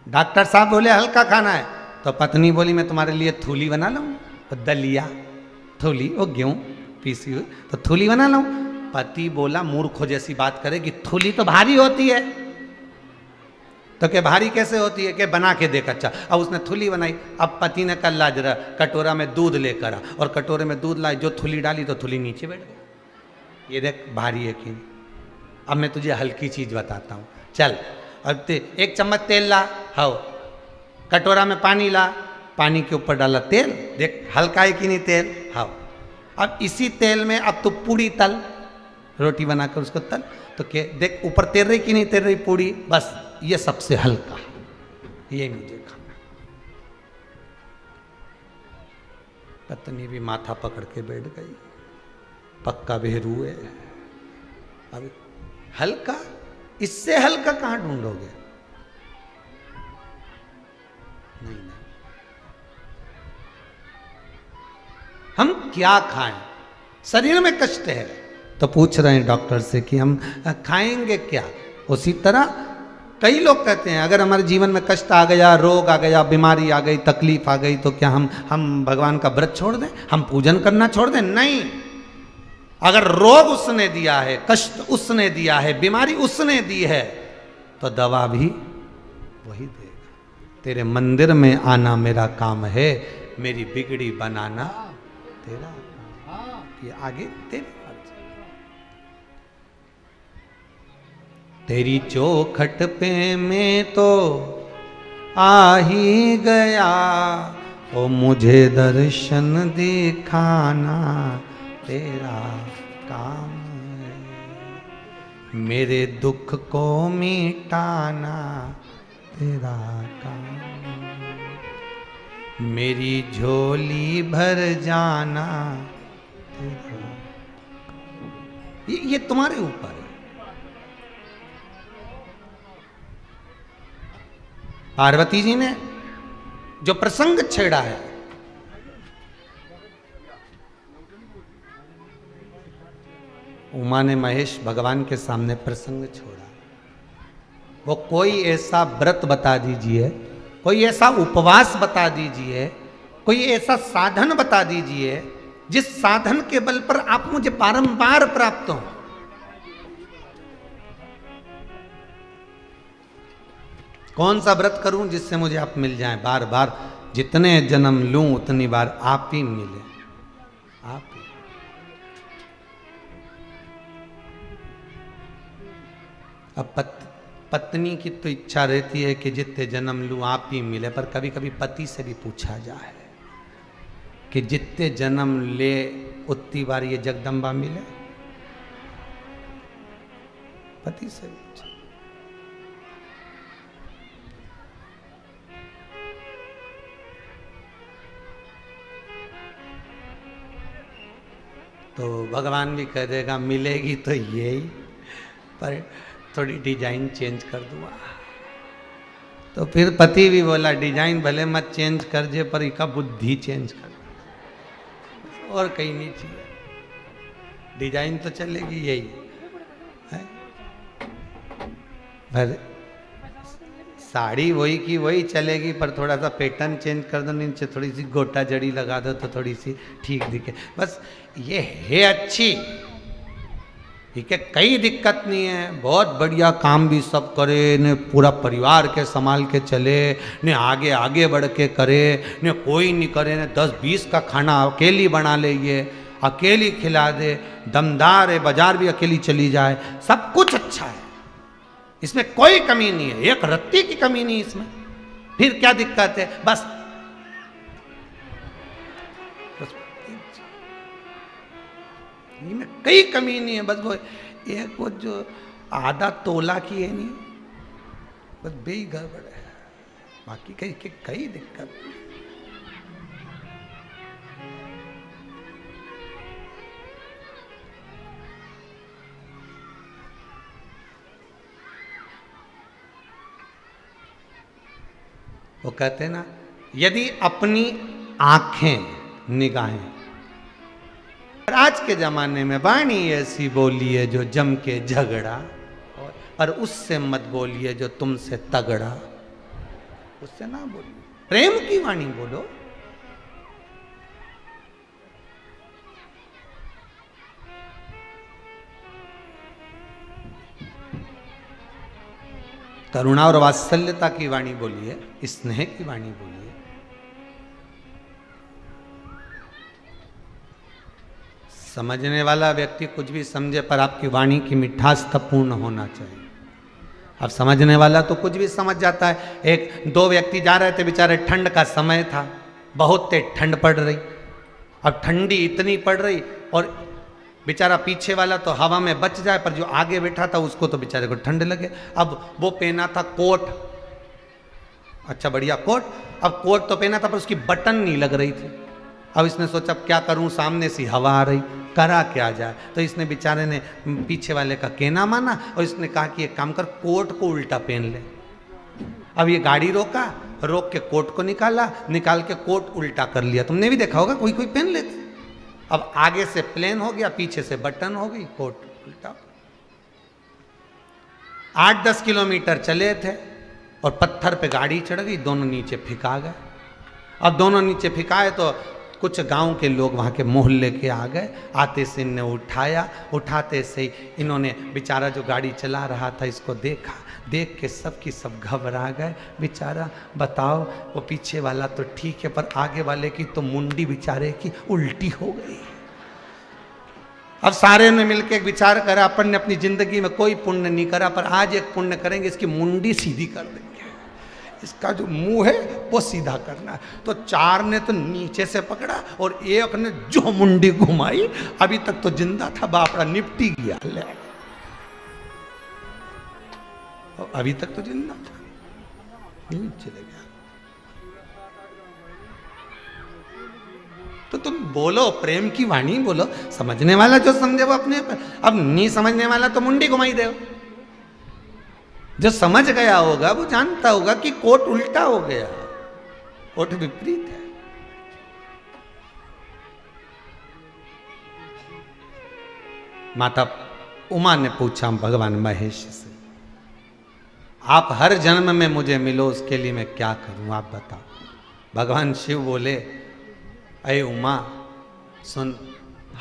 A: डॉक्टर साहब बोले हल्का खाना है। तो पत्नी बोली मैं तुम्हारे लिए थूली बना लूं, तो दलिया थूली, वो गेहूं पीसी हुई, तो थूली बना लूं। पति बोला मूर्खों जैसी बात करेगी, थूली तो भारी होती है। तो क्या भारी कैसे होती है? कि बना के देख अच्छा। अब उसने थूली बनाई। अब पति ने कल ला जरा कटोरा में दूध लेकर आ, और कटोरे में दूध लाई, जो थूली डाली तो थूली नीचे बैठ गई। ये देख भारी है कि नहीं। अब मैं तुझे हल्की चीज बताता हूँ, चल। अब एक चम्मच तेल ला, हाओ, कटोरा में पानी ला, पानी के ऊपर डाला तेल, देख हल्का है कि नहीं तेल, हाओ। अब इसी तेल में अब तू पूड़ी तल, रोटी बनाकर उसको तल, तो क्या देख ऊपर तैर रही कि नहीं तैर रही पूड़ी, बस ये सबसे हल्का, ये मुझे खाना। पत्नी भी माथा पकड़ के बैठ गई, पक्का बेहरू है। अब हल्का, इससे हल्का कहां ढूंढोगे? नहीं नहीं, हम क्या खाएं? शरीर में कष्ट है, तो पूछ रहे हैं डॉक्टर से कि हम खाएंगे क्या? उसी तरह कई लोग कहते हैं अगर हमारे जीवन में कष्ट आ गया, रोग आ गया, बीमारी आ गई, तकलीफ आ गई, तो क्या हम भगवान का व्रत छोड़ दें, हम पूजन करना छोड़ दें? नहीं। अगर रोग उसने दिया है, कष्ट उसने दिया है, बीमारी उसने दी है, तो दवा भी वही देगा। तेरे मंदिर में आना मेरा काम है, मेरी बिगड़ी बनाना तेरा काम। ये आगे तेरी मर्जी। तेरी चौखट पे मैं तो आ ही गया, ओ मुझे दर्शन दिखाना तेरा काम है, मेरे दुख को मिटाना तेरा काम है, मेरी झोली भर जाना तेरा। ये तुम्हारे ऊपर है। पार्वती जी ने जो प्रसंग छेड़ा है, उमा ने महेश भगवान के सामने प्रसंग छोड़ा, वो कोई ऐसा व्रत बता दीजिए, कोई ऐसा उपवास बता दीजिए, कोई ऐसा साधन बता दीजिए जिस साधन के बल पर आप मुझे बारंबार प्राप्त हो। कौन सा व्रत करूं जिससे मुझे आप मिल जाएं बार बार? जितने जन्म लूं उतनी बार आप ही मिले, आप ही। अब पत्नी की तो इच्छा रहती है कि जितने जन्म लूं आप ही मिले, पर कभी कभी पति से भी पूछा जाए कि जितने जन्म ले उतनी बार ये जगदम्बा मिले, पति से पूछा। तो भगवान भी कह देगा मिलेगी तो यही, पर थोड़ी डिजाइन चेंज कर दूंगा। तो फिर पति भी बोला डिजाइन भले मत चेंज कर जे, पर इसका बुद्धि चेंज कर, और कहीं नहीं चाहिए, डिजाइन तो चलेगी यही है। पर साड़ी वही की वही चलेगी, पर थोड़ा सा पैटर्न चेंज कर दो, नीचे थोड़ी सी गोटा जड़ी लगा दो तो थोड़ी सी ठीक दिखे, बस ये है अच्छी, ठीक है, कई दिक्कत नहीं है, बहुत बढ़िया काम भी सब करे ने, पूरा परिवार के संभाल के चले ने, आगे आगे बढ़ के करे ने, कोई नहीं करे ने, 10-20 का खाना अकेली बना ले, ये अकेली खिला दे, दमदार है, बाजार भी अकेली चली जाए, सब कुछ अच्छा है, इसमें कोई कमी नहीं है, एक रत्ती की कमी नहीं इसमें, फिर क्या दिक्कत है, बस में कई कमी नहीं है, बस वो एक वो जो आधा तोला की है नहीं, बस बे गड़बड़ है, बाकी कई दिक्कत। वो कहते हैं ना, यदि अपनी आंखें निगाहें, आज के जमाने में वाणी ऐसी बोलिए जो जम के झगड़ा, और उससे मत बोलिए जो तुमसे तगड़ा, उससे ना बोलिए, प्रेम की वाणी बोलो। करुणा और वात्सल्यता की वाणी बोलिए, स्नेह की वाणी बोलिए। समझने वाला व्यक्ति कुछ भी समझे, पर आपकी वाणी की मिठास तब पूर्ण होना चाहिए। अब समझने वाला तो कुछ भी समझ जाता है। 2 व्यक्ति जा रहे थे, बेचारे ठंड का समय था, बहुत तेज ठंड पड़ रही, अब ठंडी इतनी पड़ रही, और बेचारा पीछे वाला तो हवा में बच जाए, पर जो आगे बैठा था उसको तो बेचारे को ठंड लगे। अब वो पहना था कोट, अच्छा बढ़िया कोट, अब कोट तो पहना था पर उसकी बटन नहीं लग रही थी। अब इसने सोचा अब क्या करूं, सामने से हवा आ रही, करा क्या जाए। तो इसने बेचारे ने पीछे वाले का कहना माना और इसने कहा कि एक काम कर, कोट को उल्टा पहन ले। अब ये गाड़ी रोका, रोक के कोट को निकाला, निकाल के कोट उल्टा कर लिया। तुमने भी देखा होगा, कोई कोई पहन लेते। अब आगे से प्लेन हो गया, पीछे से बटन हो गई, कोट उल्टा। 8-10 किलोमीटर चले थे और पत्थर पे गाड़ी चढ़ गई, दोनों नीचे फिका गए। अब दोनों नीचे फिकाए तो कुछ गांव के लोग वहाँ के मोहल्ले के आ गए, आते से इन्हें उठाया, उठाते से ही इन्होंने बेचारा जो गाड़ी चला रहा था इसको देखा, देख के सब की सब घबरा गए। बेचारा बताओ, वो पीछे वाला तो ठीक है पर आगे वाले की तो मुंडी बेचारे की उल्टी हो गई। अब सारे ने मिलकर एक विचार करा, अपन ने अपनी जिंदगी में कोई पुण्य नहीं करा, पर आज एक पुण्य करेंगे, इसकी मुंडी सीधी कर देंगे, इसका जो मुंह है वो सीधा करना है। तो 4 ने तो नीचे से पकड़ा और एक ने जो मुंडी घुमाई, अभी तक तो जिंदा था, बापड़ा निपटी गया, ले अभी तक तो जिंदा था, चले गया। तो तुम बोलो, प्रेम की वाणी बोलो, समझने वाला जो समझे वो अपने, अब नहीं समझने वाला तो मुंडी घुमाई दे। जो समझ गया होगा वो जानता होगा कि कोट उल्टा हो गया, कोट विपरीत है। माता उमा ने पूछा भगवान महेश से, आप हर जन्म में मुझे मिलो, उसके लिए मैं क्या करूं, आप बताओ। भगवान शिव बोले, अये उमा सुन,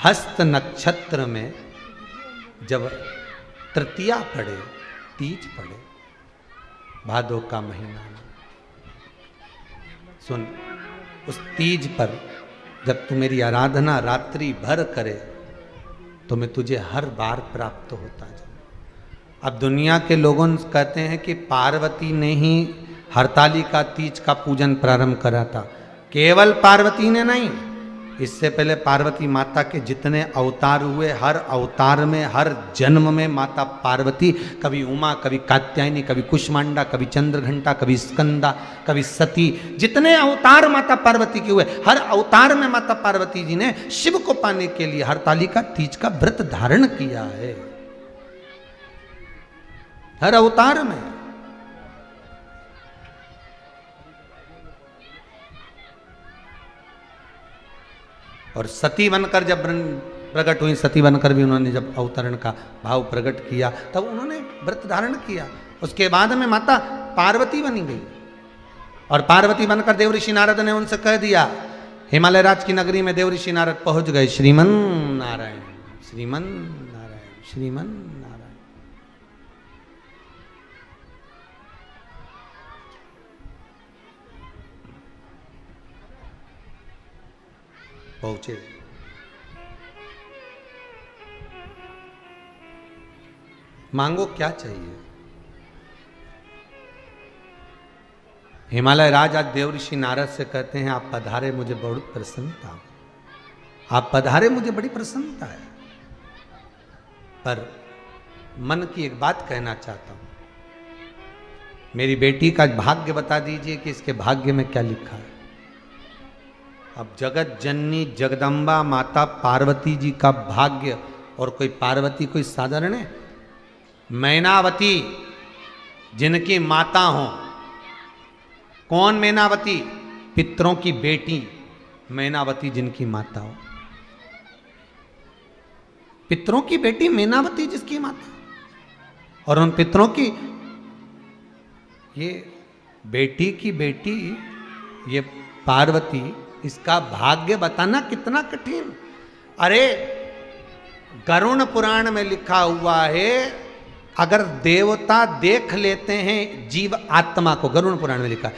A: हस्त नक्षत्र में जब तृतीया पड़े, तीज पड़े, भादो का महीना, सुन, उस तीज पर जब तू मेरी आराधना रात्रि भर करे तो मैं तुझे हर बार प्राप्त होता जाऊं। अब दुनिया के लोगों कहते हैं कि पार्वती ने ही हरतालिका तीज का पूजन प्रारंभ करा था। केवल पार्वती ने नहीं, इससे पहले पार्वती माता के जितने अवतार हुए, हर अवतार में, हर जन्म में माता पार्वती, कभी उमा, कभी कात्यायनी, कभी कुष्मांडा, कभी चंद्रघंटा, कभी स्कंदा, कभी सती, जितने अवतार माता पार्वती के हुए, हर अवतार में माता पार्वती जी ने शिव को पाने के लिए हरतालिका तीज का व्रत धारण किया है, हर अवतार में। और सती बनकर जब प्रकट हुई, सती बनकर भी उन्होंने जब अवतरण का भाव प्रकट किया, तब उन्होंने व्रत धारण किया। उसके बाद में माता पार्वती बनी गई, और पार्वती बनकर देवऋषि नारद ने उनसे कह दिया, हिमालय राज की नगरी में देवऋषि नारद पहुंच गए, श्रीमन नारायण, श्रीमन नारायण, श्रीमन नारायण। पहुंचे। मांगो क्या चाहिए। हिमालय राज आज देवऋषि नारद से कहते हैं, आप पधारे, मुझे बहुत प्रसन्नता, आप पधारे, मुझे बड़ी प्रसन्नता है, पर मन की एक बात कहना चाहता हूं, मेरी बेटी का भाग्य बता दीजिए कि इसके भाग्य में क्या लिखा है। अब जगत जननी जगदम्बा माता पार्वती जी का भाग्य, और कोई पार्वती कोई साधारण है? मैनावती जिनकी माता हो, कौन मैनावती? पितरों की बेटी मैनावती जिनकी माता हो, पितरों की बेटी मैनावती जिसकी माता, और उन पितरों की ये बेटी की बेटी ये पार्वती, इसका भाग्य बताना कितना कठिन। अरे गरुण पुराण में लिखा हुआ है, अगर देवता देख लेते हैं जीव आत्मा को, गरुण पुराण में लिखा,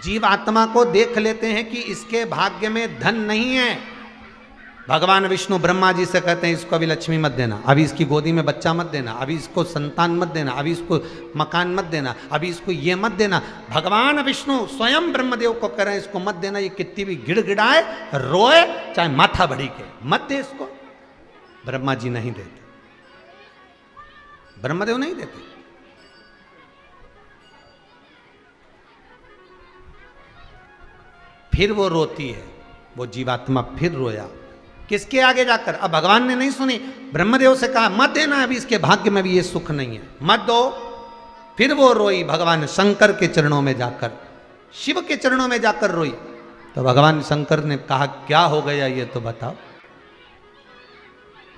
A: जीव आत्मा को देख लेते हैं कि इसके भाग्य में धन नहीं है, भगवान विष्णु ब्रह्मा जी से कहते हैं इसको अभी लक्ष्मी मत देना, अभी इसकी गोदी में बच्चा मत देना, अभी इसको संतान मत देना, अभी इसको मकान मत देना, अभी इसको ये मत देना। भगवान विष्णु स्वयं ब्रह्मदेव को कह रहे हैं इसको मत देना, ये कितनी भी गिड़गिड़ाए रोए चाहे माथा बड़ी के, मत दे इसको। ब्रह्मा जी नहीं देते, ब्रह्मदेव नहीं देते। फिर वो रोती है, वो जीवात्मा फिर रोया, किसके आगे जाकर? अब भगवान ने नहीं सुनी, ब्रह्मदेव से कहा मत देना, अभी इसके भाग्य में भी ये सुख नहीं है, मत दो। फिर वो रोई भगवान शंकर के चरणों में जाकर, शिव के चरणों में जाकर रोई। तो भगवान शंकर ने कहा क्या हो गया ये तो बताओ,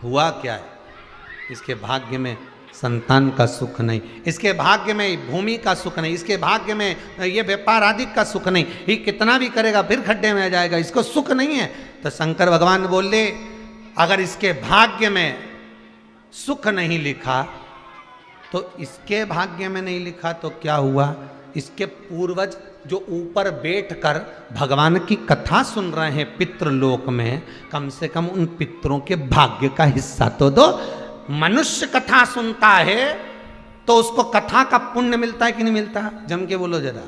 A: हुआ क्या है? इसके भाग्य में संतान का सुख नहीं, इसके भाग्य में भूमि का सुख नहीं, इसके भाग्य में ये व्यापार आदि का सुख नहीं, ये कितना भी करेगा फिर खड्डे में आ जाएगा, इसको सुख नहीं है। तो शंकर भगवान बोले अगर इसके भाग्य में सुख नहीं लिखा तो इसके भाग्य में नहीं लिखा तो क्या हुआ? इसके पूर्वज जो ऊपर बैठकर भगवान की कथा सुन रहे हैं पितृलोक में, कम से कम उन पितरों के भाग्य का हिस्सा तो दो। मनुष्य कथा सुनता है तो उसको कथा का पुण्य मिलता है कि नहीं मिलता? जम के बोलो जरा।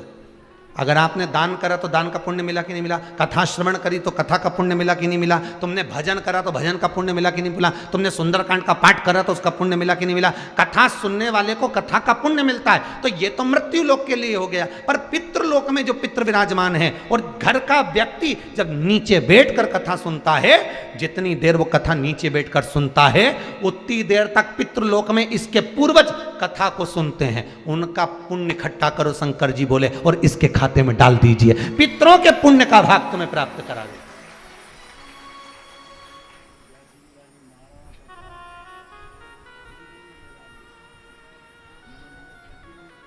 A: अगर आपने दान करा तो दान का पुण्य मिला कि नहीं मिला? कथा श्रवण करी तो कथा का पुण्य मिला कि नहीं मिला? तुमने भजन करा तो भजन का पुण्य मिला कि नहीं मिला? तुमने सुंदरकांड का पाठ करा तो उसका पुण्य मिला कि नहीं मिला? कथा सुनने वाले को कथा का पुण्य मिलता है। तो ये तो मृत्यु लोक के लिए हो गया, पर पितृलोक में जो पितृ विराजमान है और घर का व्यक्ति जब नीचे बैठकर कथा सुनता है, जितनी देर वो कथा नीचे बैठकर सुनता है उतनी देर तक पितृलोक में इसके पूर्वज कथा को सुनते हैं। उनका पुण्य इकट्ठा करो, शंकर जी बोले, और इसके खाते में डाल दीजिए, पितरों के पुण्य का भाग तुम्हें प्राप्त करा दे।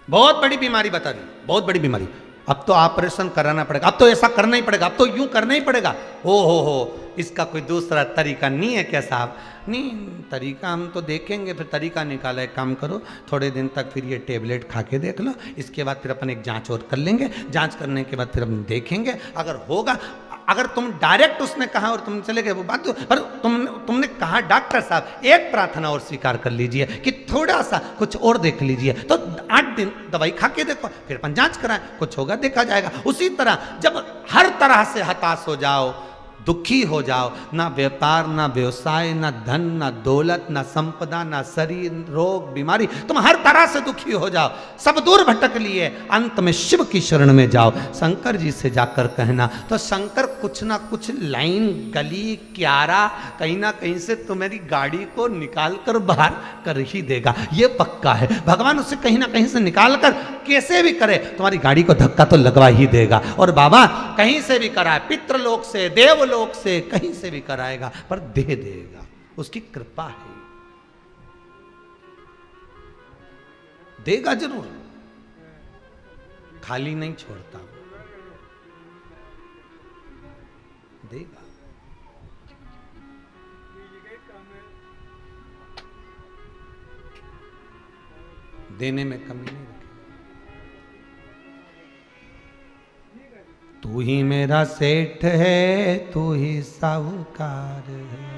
A: बहुत बड़ी बीमारी बता दी, बहुत बड़ी बीमारी। अब तो ऑपरेशन कराना पड़ेगा, अब तो ऐसा करना ही पड़ेगा, अब तो यूं करना ही पड़ेगा। हो इसका कोई दूसरा तरीका नहीं है क्या साहब? नहीं, तरीका हम तो देखेंगे, फिर तरीका निकाला। एक काम करो, थोड़े दिन तक फिर ये टेबलेट खा के देख लो, इसके बाद फिर अपन एक जांच और कर लेंगे, जांच करने के बाद फिर हम देखेंगे, अगर होगा। अगर तुम डायरेक्ट उसने कहा और तुम चले गए वो बात, पर तुमने कहा डॉक्टर साहब एक प्रार्थना और स्वीकार कर लीजिए कि थोड़ा सा कुछ और देख लीजिए, तो 8 दिन दवाई खा के देखो, फिर अपन जांच कराएं, कुछ होगा देखा जाएगा। उसी तरह जब हर तरह से हताश हो जाओ, दुखी हो जाओ, ना व्यापार, ना व्यवसाय, ना धन, ना दौलत, ना संपदा, ना शरीर, रोग, बीमारी, तुम हर तरह से दुखी हो जाओ, सब दूर भटक लिए, अंत में शिव की शरण में जाओ। शंकर जी से जाकर कहना, तो शंकर कुछ ना कुछ लाइन, गली, क्यारा, कहीं ना कहीं से तुम्हारी गाड़ी को निकाल कर बाहर कर ही देगा, ये पक्का है। भगवान उसे कहीं ना कहीं से निकाल कर कैसे भी करे तुम्हारी गाड़ी को धक्का तो लगवा ही देगा। और बाबा कहीं से भी कराए, पितृलोक से, देवलोक से, कहीं से भी कराएगा, पर दे देगा, उसकी कृपा है, देगा जरूर, खाली नहीं छोड़ता, देगा। देने में कमी नहीं रखेगा। तू ही मेरा सेठ है, तू ही साहूकार है,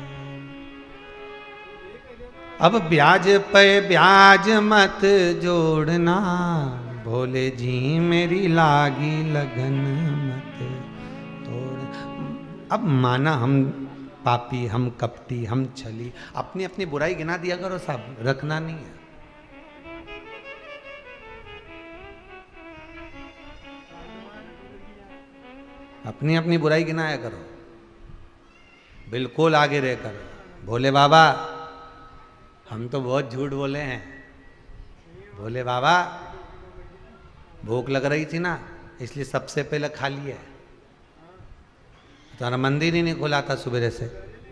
A: अब ब्याज पे ब्याज मत जोड़ना, भोले जी मेरी लागी लगन मत तोड़। अब माना हम पापी, हम कपटी, हम छली, अपनी अपनी बुराई गिना दिया करो साहब, रखना नहीं है। अपनी अपनी बुराई गिनाया करो, बिल्कुल आगे रह कर, भोले बाबा हम तो बहुत झूठ बोले हैं, भोले बाबा भूख लग रही थी ना, इसलिए सबसे पहले खा लिया, तुम्हारा मंदिर ही नहीं खुला था सुबह से,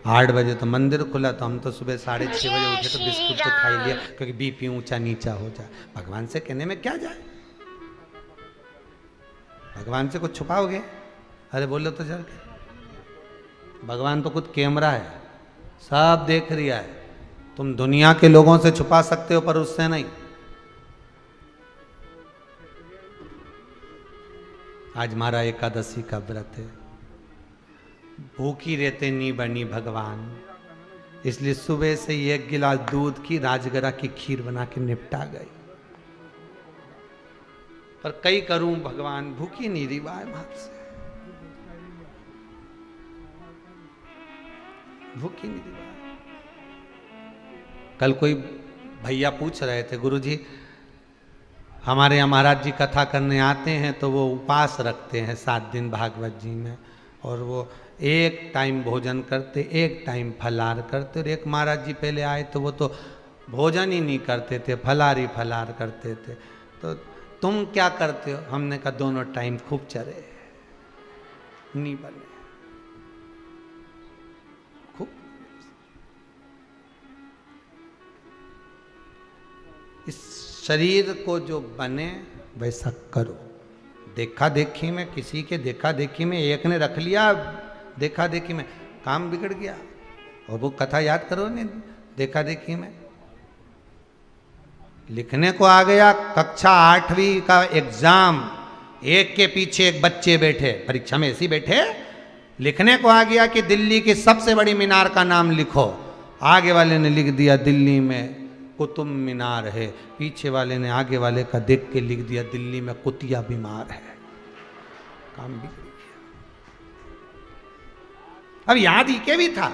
A: 8 बजे तो मंदिर खुला, तो हम तो सुबह 6:30 बजे उठे तो बिस्कुट तो खा ही लिया, क्योंकि बीपी ऊंचा नीचा हो जाए। भगवान से कहने में क्या जाए, भगवान से कुछ छुपाओगे? अरे बोलो तो चल के, भगवान तो खुद कैमरा है, सब देख रिया है, तुम दुनिया के लोगों से छुपा सकते हो पर उससे नहीं। आज हमारा एकादशी का व्रत है, भूखी रहते नी बनी भगवान, इसलिए सुबह से 1 गिलास दूध की राजगरा की खीर बना के निपटा गई, पर कई करूं भगवान भूखी नहीं रही बाय हाथ से, भूखी नहीं रही। कल कोई भैया पूछ रहे थे, गुरुजी हमारे यहाँ महाराज जी कथा करने आते हैं तो वो उपवास रखते हैं 7 दिन भागवत जी में, और वो एक टाइम भोजन करते, एक टाइम फलार करते, और एक महाराज जी पहले आए तो वो तो भोजन ही नहीं करते थे, फलार ही फलार करते थे। तो तुम क्या करते हो? हमने कहा दोनों टाइम खूब चरे, नहीं बने खूब। इस शरीर को जो बने वैसा करो, देखा देखी में, किसी के देखा देखी में, एक ने रख लिया देखा देखी में, काम बिगड़ गया। और वो कथा याद करो ने, देखा देखी में लिखने को आ गया, कक्षा 8वीं का एग्जाम, एक के पीछे एक बच्चे बैठे, परीक्षा में ऐसे बैठे, लिखने को आ गया कि दिल्ली की सबसे बड़ी मीनार का नाम लिखो, आगे वाले ने लिख दिया दिल्ली में कुतुब मीनार है, पीछे वाले ने आगे वाले का देख के लिख दिया दिल्ली में कुतिया बीमार है, काम बिगड़ गया। अब याद ही के भी था,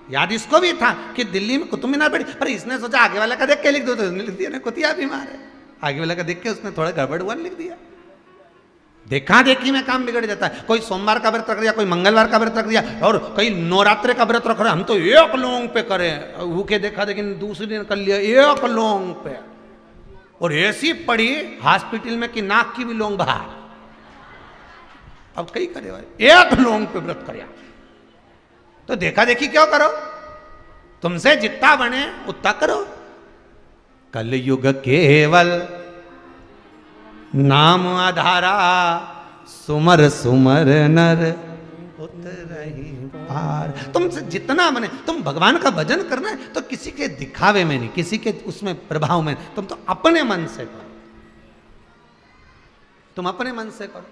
A: याद इसको भी था कि दिल्ली में कुतुब मीनार बड़ी, पर इसने सोचा आगे वाला का देख के लिख दो, तो उसने लिख दिया ना कुतिया बीमार है, आगे वाला का देख के उसने थोड़ा गड़बड़ हुआ लिख दिया। देखा देखी में काम बिगड़ जाता है। कोई सोमवार का व्रत रख दिया, कोई मंगलवार का व्रत रख दिया, और कई नवरात्रे का व्रत रख रहे, हम तो 1 लौंग पे करें, भूखे देखा लेकिन दूसरे दिन कर लिया 1 लौंग पे, और ऐसी पड़ी हॉस्पिटल में कि नाक की भी लौंग बाहर। अब कई करे भाई 1 लौंग पे व्रत कर, तो देखा देखी क्यों करो, तुमसे जितना बने उतना करो। कल युग केवल नाम आधारा, सुमर सुमर नर उतरहि पार। तुमसे जितना बने, तुम भगवान का भजन करना है तो किसी के दिखावे में नहीं, किसी के उसमें प्रभाव में, तुम तो अपने मन से करो, तुम अपने मन से करो।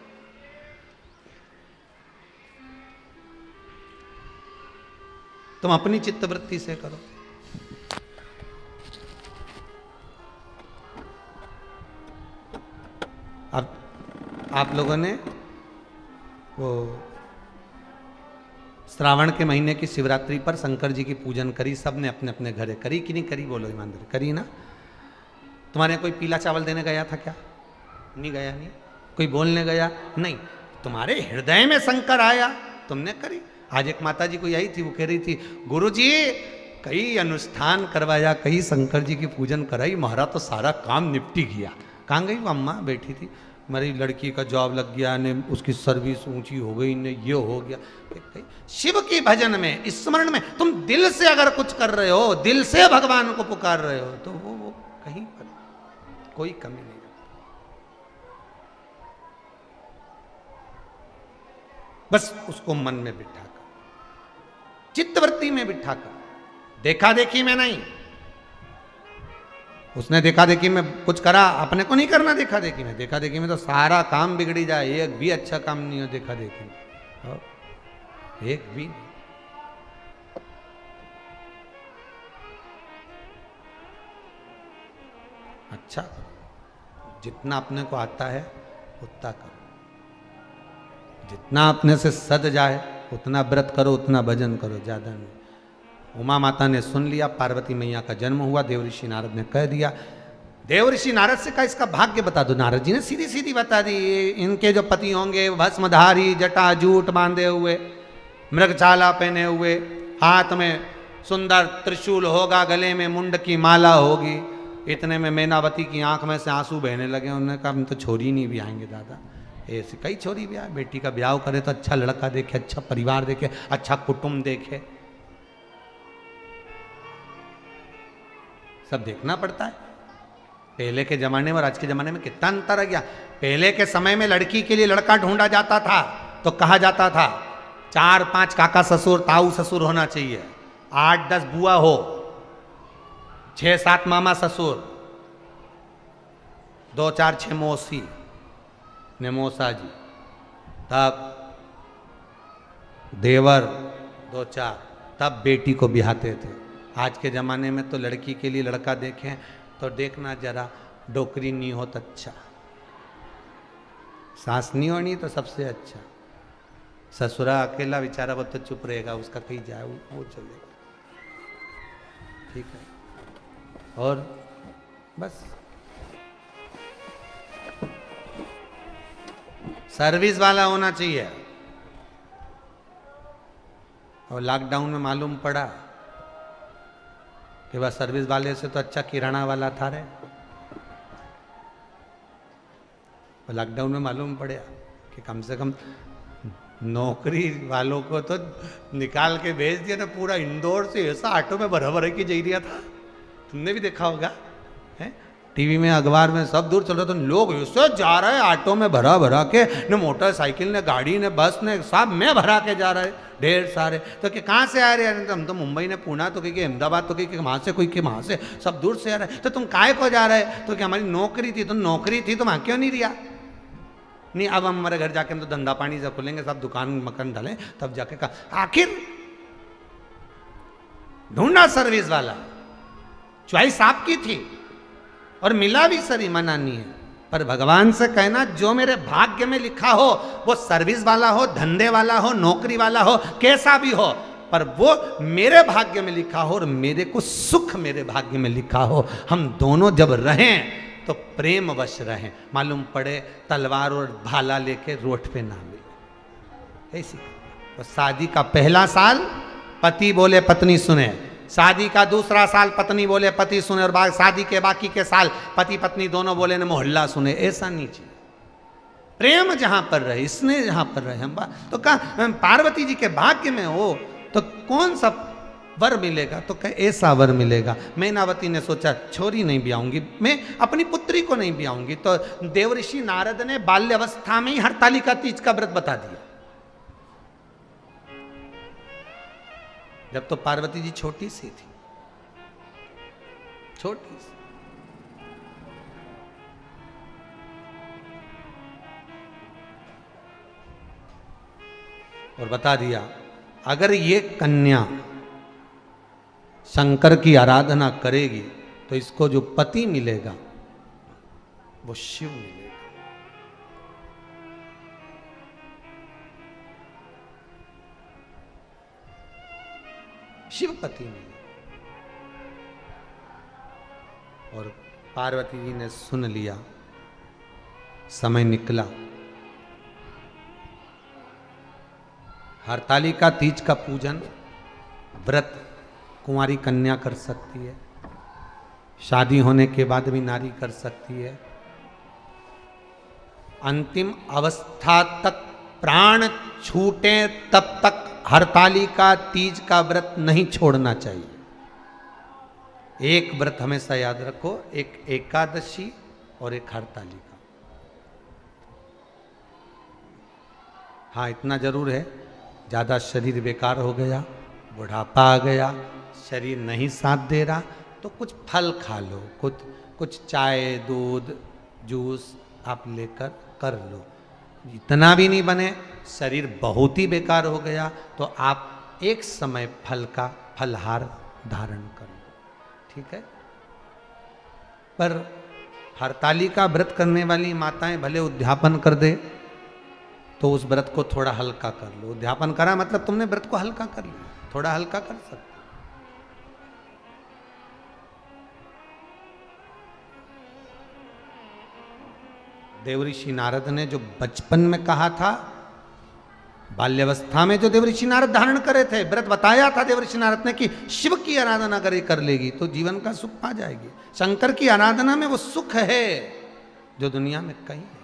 A: तुम अपनी चित्तवृत्ति से करो। अब आप लोगों ने वो श्रावण के महीने की शिवरात्रि पर शंकर जी की पूजन करी, सबने अपने अपने घरे करी कि नहीं करी, बोलो ईमानदारी करी ना। तुम्हारे यहाँ कोई पीला चावल देने गया था क्या? नहीं गया। नहीं कोई बोलने गया? नहीं। तुम्हारे हृदय में शंकर आया, तुमने करी। आज एक माता जी कोई आई थी, वो कह रही थी गुरुजी कई अनुष्ठान करवाया, कई शंकर जी की पूजन कराई, महाराज तो सारा काम निपटी गया। कहाँ गई वो अम्मा? बैठी थी, मेरी लड़की का जॉब लग गया ने, उसकी सर्विस ऊंची हो गई ने, ये हो गया। शिव की भजन में, स्मरण में तुम दिल से अगर कुछ कर रहे हो, दिल से भगवान को पुकार रहे हो, तो वो कहीं पर कोई कमी नहीं। बस उसको मन में बिठाकर, चित्तवृत्ति में बिठाकर, देखा देखी में नहीं। उसने देखा देखी में कुछ करा, अपने को नहीं करना देखा देखी में। देखा देखी में तो सारा काम बिगड़ी जाए, एक भी अच्छा काम नहीं हो देखा देखी में, एक भी नहीं। अच्छा करो, जितना अपने को आता है उतना करो, जितना अपने से सद जाए उतना व्रत करो, उतना भजन करो, ज्यादा नहीं। उमा माता ने सुन लिया, पार्वती मैया का जन्म हुआ, देवऋषि नारद ने कह दिया। देवऋषि नारद से कहा इसका भाग्य बता दो। नारद जी ने सीधी सीधी बता दी, इनके जो पति होंगे भस्मधारी, जटा जूट बांधे हुए, मृगछाला पहने हुए, हाथ में सुंदर त्रिशूल होगा, गले में मुंड की माला होगी। इतने में मैनावती की आंख में से आंसू बहने लगे। उन्होंने कहा हम तो छोरी नहीं भी आएंगे दादा, ऐसे कई छोरी भी आए, बेटी का ब्याह करे तो अच्छा लड़का देखे, अच्छा परिवार देखे, अच्छा कुटुंब देखे, सब देखना पड़ता है। पहले के जमाने में और आज के जमाने में कितना अंतर आ गया। पहले के समय में लड़की के लिए लड़का ढूंढा जाता था तो कहा जाता था 4-5 काका ससुर, ताऊ ससुर होना चाहिए, 8-10 बुआ हो, 6-7 मामा ससुर, 2-4-6 मौसी ने मौसा जी, तब देवर 2-4, तब बेटी को ब्याहते थे। आज के ज़माने में तो लड़की के लिए लड़का देखें तो देखना जरा डोकरी नहीं हो तो अच्छा, सास नहीं होनी तो सबसे अच्छा, ससुरा अकेला बेचारा वो तो चुप रहेगा, उसका कहीं जाए वो चलेगा, ठीक है। और बस सर्विस वाला होना चाहिए। और लॉकडाउन में मालूम पड़ा कि वह सर्विस वाले से तो अच्छा किराना वाला था रे। लॉकडाउन में मालूम पड़ा कि कम से कम नौकरी वालों को तो निकाल के भेज दिया ना। पूरा इंदौर से ऐसा ऑटो में भरा भरा के जा रहा था, तुमने भी देखा होगा, है टीवी में अखबार में सब दूर चल रहा, तो लोग ऐसे जा रहे हैं ऑटो में भरा भरा के, न मोटरसाइकिल ने, गाड़ी ने, बस ने, सब में भरा के जा रहे ढेर सारे। तो कि कहाँ से आ रहे हैं? तो हम तो मुंबई ने, पुणे तो कहीं अहमदाबाद तो कहीं वहाँ से, कोई के वहाँ से, सब दूर से आ रहे हैं। तो तुम काहे को जा रहे? तो कि हमारी नौकरी थी। तो नौकरी थी तो वहाँ क्यों नहीं दिया? नहीं अब हम हमारे घर जाके हम तो धंधा पानी से खुलेंगे, सब दुकान मकान डालें, तब जाके कहा। आखिर ढूंढा सर्विस वाला, चॉइस आपकी थी और मिला भी, सरी मना नहीं है, पर भगवान से कहना जो मेरे भाग्य में लिखा हो, वो सर्विस वाला हो, धंधे वाला हो, नौकरी वाला हो, कैसा भी हो, पर वो मेरे भाग्य में लिखा हो और मेरे को सुख मेरे भाग्य में लिखा हो। हम दोनों जब रहें तो प्रेम वश रहें, मालूम पड़े तलवार और भाला लेके रोड पे ना मिले। ऐसी तो शादी का पहला साल पति बोले पत्नी सुने, शादी का दूसरा साल पत्नी बोले पति सुने, और शादी के बाकी के साल पति पत्नी दोनों बोले न मोहल्ला सुने। ऐसा नहीं चाहिए। प्रेम जहां पर रहे, इसने जहां पर रहे, हम तो कहा पार्वती जी के भाग्य में हो तो कौन सा वर मिलेगा? तो कहे ऐसा वर मिलेगा। मैनावती ने सोचा छोरी नहीं ब्याऊंगी, मैं अपनी पुत्री को नहीं ब्याऊंगी। तो देवऋषि नारद ने बाल्यावस्था में ही हरतालिका तीज का व्रत बता दिया। जब तो पार्वती जी छोटी सी थी, छोटी सी, और बता दिया अगर ये कन्या शंकर की आराधना करेगी तो इसको जो पति मिलेगा वो शिव मिलेगा। शिवपति मिले। और पार्वती जी ने सुन लिया, समय निकला। हरतालिका तीज का पूजन व्रत कुंवारी कन्या कर सकती है, शादी होने के बाद भी नारी कर सकती है। अंतिम अवस्था तक प्राण छूटे तब तक हरतालिका तीज का व्रत नहीं छोड़ना चाहिए। एक व्रत हमेशा याद रखो, एक एकादशी और एक हरतालिका। हाँ, इतना जरूर है, ज़्यादा शरीर बेकार हो गया, बुढ़ापा आ गया, शरीर नहीं साथ दे रहा, तो कुछ फल खा लो, कुछ चाय दूध जूस आप लेकर कर लो। इतना भी नहीं बने, शरीर बहुत ही बेकार हो गया, तो आप एक समय फल का फलहार धारण कर लो, ठीक है। पर हरतालिका व्रत करने वाली माताएं भले उद्यापन कर दे, तो उस व्रत को थोड़ा हल्का कर लो। उद्यापन करा मतलब तुमने व्रत को हल्का कर लिया, थोड़ा हल्का कर सकते। देवऋषि नारद ने जो बचपन में कहा था, बाल्यावस्था में जो देवऋषि नारद धारण करे थे, व्रत बताया था देवऋषि नारद ने कि शिव की आराधना करे कर लेगी तो जीवन का सुख पा जाएगी। शंकर की आराधना में वो सुख है जो दुनिया में कहीं नहीं।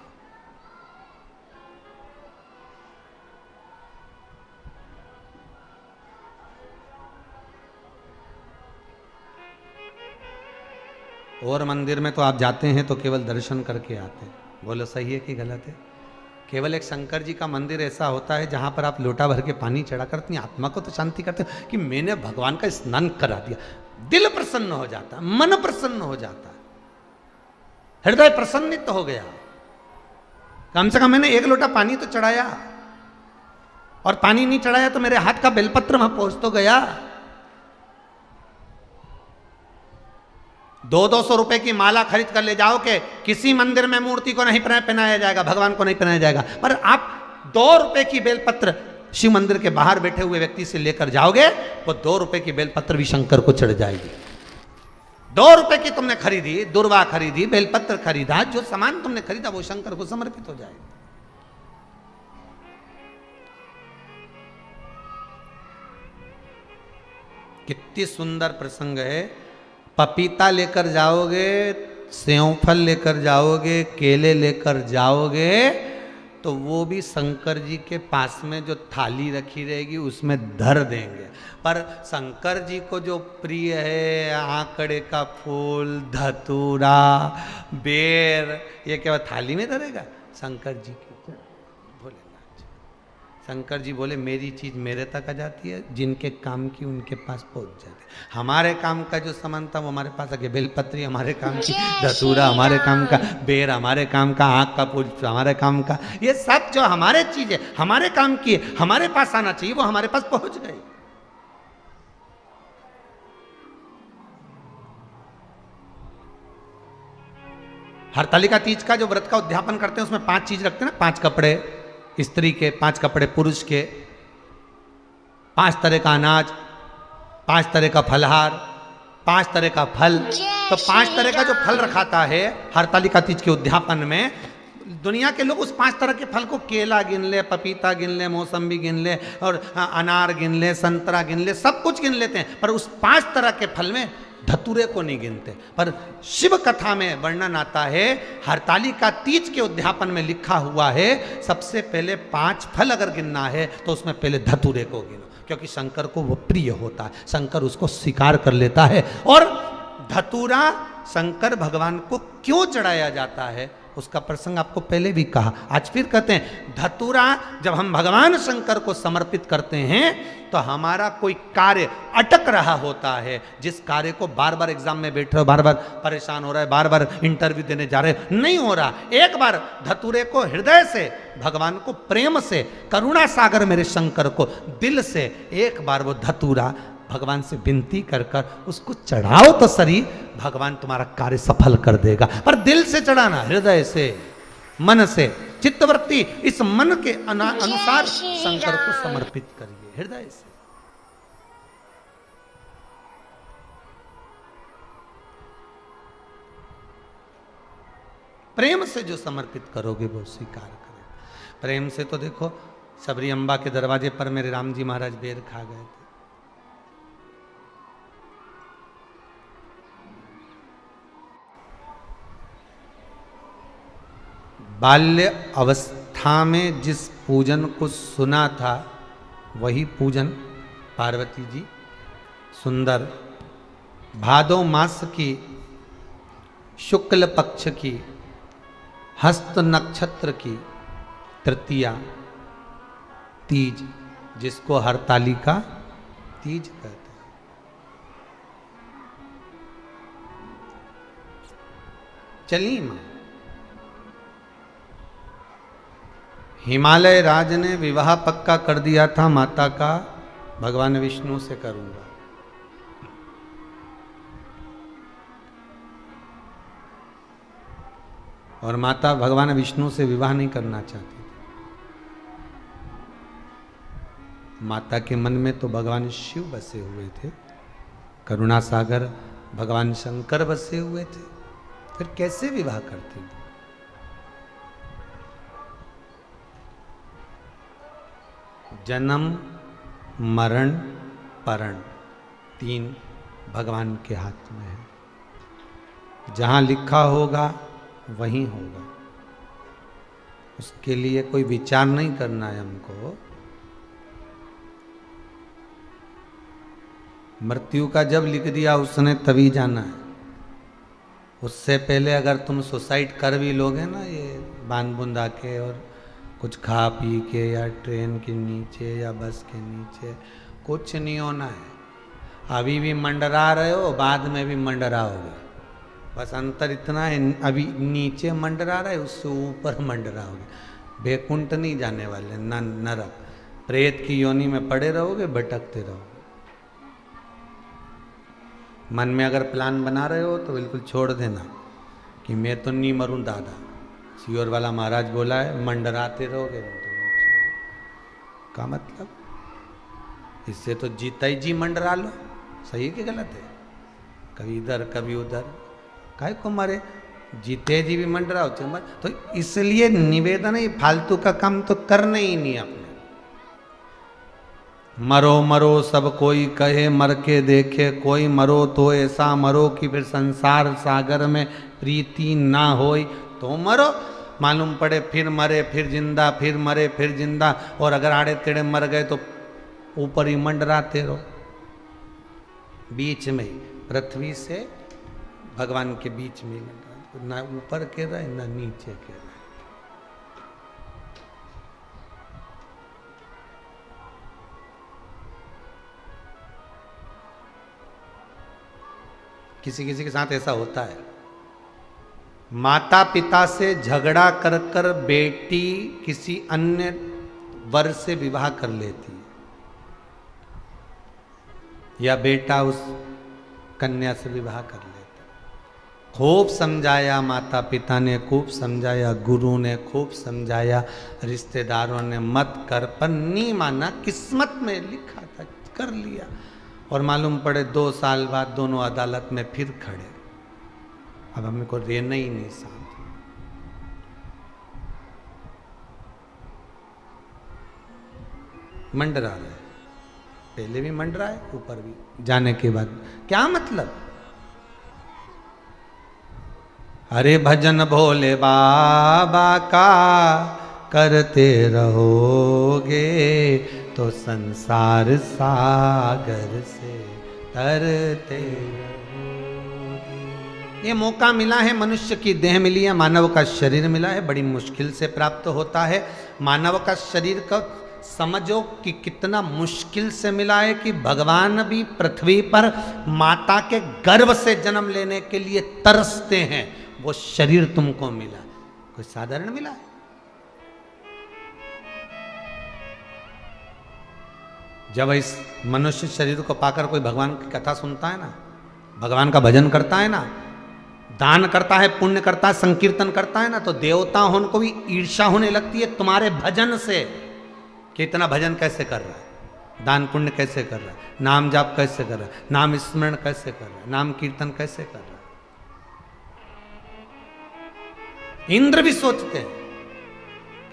A: और मंदिर में तो आप जाते हैं तो केवल दर्शन करके आते हैं। बोलो सही है कि गलत है? केवल एक शंकर जी का मंदिर ऐसा होता है जहां पर आप लोटा भर के पानी चढ़ाकर अपनी आत्मा को तो शांति करते हो कि मैंने भगवान का स्नान करा दिया। दिल प्रसन्न हो जाता, मन प्रसन्न हो जाता, हृदय प्रसन्नित हो गया। कम से कम मैंने एक लोटा पानी तो चढ़ाया, और पानी नहीं चढ़ाया तो मेरे हाथ का बेलपत्र वहां पहुंच तो गया। 200 रुपए की माला खरीद कर ले जाओ के किसी मंदिर में मूर्ति को नहीं पहनाया जाएगा, भगवान को नहीं पहनाया जाएगा, पर आप 2 रुपए की बेलपत्र शिव मंदिर के बाहर बैठे हुए व्यक्ति से लेकर जाओगे, वो 2 रुपए की बेलपत्र भी शंकर को चढ़ जाएगी। 2 रुपए की तुमने खरीदी, दुर्वा खरीदी, बेलपत्र खरीदा, जो सामान तुमने खरीदा वो शंकर को समर्पित हो जाएगा। कितनी सुंदर प्रसंग है। पपीता लेकर जाओगे, सेव फल लेकर जाओगे, केले लेकर जाओगे, तो वो भी शंकर जी के पास में जो थाली रखी रहेगी उसमें धर देंगे। पर शंकर जी को जो प्रिय है आंकड़े का फूल, धतूरा, बेर, ये क्या थाली में धरेगा? शंकर जी की भोलेनाथ। शंकर जी बोले मेरी चीज मेरे तक आ जाती है, जिनके काम की उनके पास पहुंच जाती है। हमारे काम का जो सामान था वो हमारे पास आके, बेलपत्री हमारे काम की, धतूरा हमारे काम का, बेर हमारे काम का, आँख का फूल हमारे काम का, ये सब जो हमारे चीज है हमारे काम की है, हमारे पास आना चाहिए, वो हमारे पास पहुंच गई। हरतालिका तीज का जो व्रत का उद्यापन करते हैं उसमें 5 चीज रखते हैं ना, 5 कपड़े स्त्री के, 5 कपड़े पुरुष के, 5 तरह का अनाज, 5 तरह का फलहार, 5 तरह का फल। तो 5 तरह का जो फल रखाता है हरतालिका तीज के उद्यापन में, दुनिया के लोग उस 5 तरह के फल को, केला गिन ले, पपीता गिन ले, मौसम्बी गिन ले, और अनार गिन ले, संतरा गिन ले, सब कुछ गिन लेते हैं, पर उस 5 तरह के फल में धतूरे को नहीं गिनते। पर शिव कथा में वर्णन आता है, हरतालिका तीज के उद्यापन में लिखा हुआ है, सबसे पहले 5 फल अगर गिनना है तो उसमें पहले धतूरे को गिनो, क्योंकि शंकर को वो प्रिय होता है, शंकर उसको स्वीकार कर लेता है। और धतूरा शंकर भगवान को क्यों चढ़ाया जाता है उसका प्रसंग आपको पहले भी कहा, आज फिर कहते हैं। धतूरा जब हम भगवान शंकर को समर्पित करते हैं तो हमारा कोई कार्य अटक रहा होता है, जिस कार्य को बार बार एग्जाम में बैठ रहे हो, बार बार परेशान हो रहा है, बार बार इंटरव्यू देने जा रहे हो, नहीं हो रहा, एक बार धतूरे को हृदय से, भगवान को प्रेम से, करुणा सागर मेरे शंकर को दिल से एक बार वो धतूरा भगवान से विनती कर कर उसको चढ़ाओ तो सही, भगवान तुम्हारा कार्य सफल कर देगा। पर दिल से चढ़ाना, हृदय से, मन से, चित्तवृत्ति, इस मन के अनुसार शंकर को समर्पित करिए, हृदय से। प्रेम से जो समर्पित करोगे वो स्वीकार करेगा। प्रेम से तो देखो सबरी अम्बा के दरवाजे पर मेरे राम जी महाराज बेर खा गए थे। बाल्य अवस्था में जिस पूजन को सुना था वही पूजन पार्वती जी सुंदर भादो मास की शुक्ल पक्ष की हस्त नक्षत्र की तृतीया तीज, जिसको हरतालिका तीज कहते हैं। चलिए मां, हिमालय राज ने विवाह पक्का कर दिया था माता का, भगवान विष्णु से करूंगा। और माता भगवान विष्णु से विवाह नहीं करना चाहती थी। माता के मन में तो भगवान शिव बसे हुए थे, करुणा सागर भगवान शंकर बसे हुए थे, फिर कैसे विवाह करती थी? जन्म मरण परण तीन भगवान के हाथ में है। जहां लिखा होगा वहीं होगा, उसके लिए कोई विचार नहीं करना है हमको। मृत्यु का जब लिख दिया उसने तभी जाना है। उससे पहले अगर तुम सुसाइड कर भी लोगे ना, ये बांध बुंदा के और कुछ खा पी के या ट्रेन के नीचे या बस के नीचे, कुछ नहीं होना है। अभी भी मंडरा रहे हो, बाद में भी मंडराओगे। बस अंतर इतना है, अभी नीचे मंडरा रहे, उससे ऊपर मंडराओगे। बैकुंठ नहीं जाने वाले, न नरक। प्रेत की योनि में पड़े रहोगे, भटकते रहोगे। मन में अगर प्लान बना रहे हो तो बिल्कुल छोड़ देना कि मैं तो नहीं मरूं दादा। सियोर वाला महाराज बोला है, मंडराते रहोगे तो का मतलब? इससे तो जीता ही जी मंडरा लो। सही कि गलत है? कभी इधर कभी उधर, काहे को मरे? जीते जी भी मंडराओ तो इसलिए निवेदन है, फालतू का काम तो करना ही नहीं अपने। मरो मरो सब कोई कहे, मर के देखे कोई, मरो तो ऐसा मरो कि फिर संसार सागर में प्रीति ना होई तो मरो। मालूम पड़े फिर मरे फिर जिंदा, फिर मरे फिर जिंदा, और अगर आड़े तेड़े मर गए तो ऊपर ही मंडराते रहो। बीच में पृथ्वी से भगवान के बीच में, ना ऊपर के रहे ना नीचे के रहे। किसी किसी के साथ ऐसा होता है, माता पिता से झगड़ा कर कर बेटी किसी अन्य वर से विवाह कर लेती है, या बेटा उस कन्या से विवाह कर लेता। खूब समझाया माता पिता ने, खूब समझाया गुरु ने, खूब समझाया रिश्तेदारों ने, मत कर, पर नहीं माना। किस्मत में लिखा था, कर लिया। और मालूम पड़े 2 साल बाद दोनों अदालत में फिर खड़े। अब हमें को रहना ही नहीं साथ। मंडरा रहे, पहले भी मंडरा है, ऊपर भी जाने के बाद क्या मतलब? अरे भजन भोले बाबा का करते रहोगे तो संसार सागर से तरते रहोगे। ये मौका मिला है, मनुष्य की देह मिली है, मानव का शरीर मिला है, बड़ी मुश्किल से प्राप्त होता है। मानव का शरीर का समझो कि कितना मुश्किल से मिला है कि भगवान भी पृथ्वी पर माता के गर्भ से जन्म लेने के लिए तरसते हैं। वो शरीर तुमको मिला, कोई साधारण मिला है? जब इस मनुष्य शरीर को पाकर कोई भगवान की कथा सुनता है ना, भगवान का भजन करता है ना, दान करता है, पुण्य करता है, संकीर्तन करता है ना, तो देवता उनको भी ईर्ष्या होने लगती है तुम्हारे भजन से कि इतना भजन कैसे कर रहा है, दान पुण्य कैसे कर रहा है, नाम जाप कैसे कर रहा है, नाम स्मरण कैसे कर रहा है, नाम कीर्तन कैसे कर रहा है। इंद्र भी सोचते हैं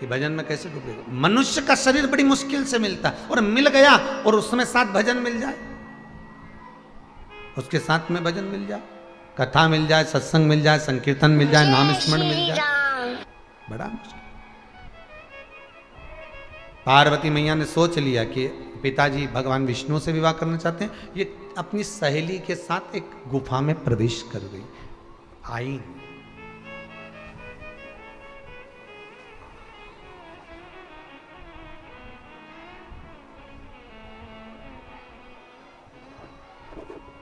A: कि भजन में कैसे डूबेगा। मनुष्य का शरीर बड़ी मुश्किल से मिलता है, और मिल गया और उसमें साथ भजन मिल जाए, उसके साथ में भजन मिल जाए, कथा मिल जाए, सत्संग मिल जाए, संकीर्तन मिल जाए, नाम स्मरण मिल जाए, बड़ा मुश्किल। पार्वती मैया ने सोच लिया कि पिताजी भगवान विष्णु से विवाह करना चाहते हैं। ये अपनी सहेली के साथ एक गुफा में प्रवेश कर गई, आई।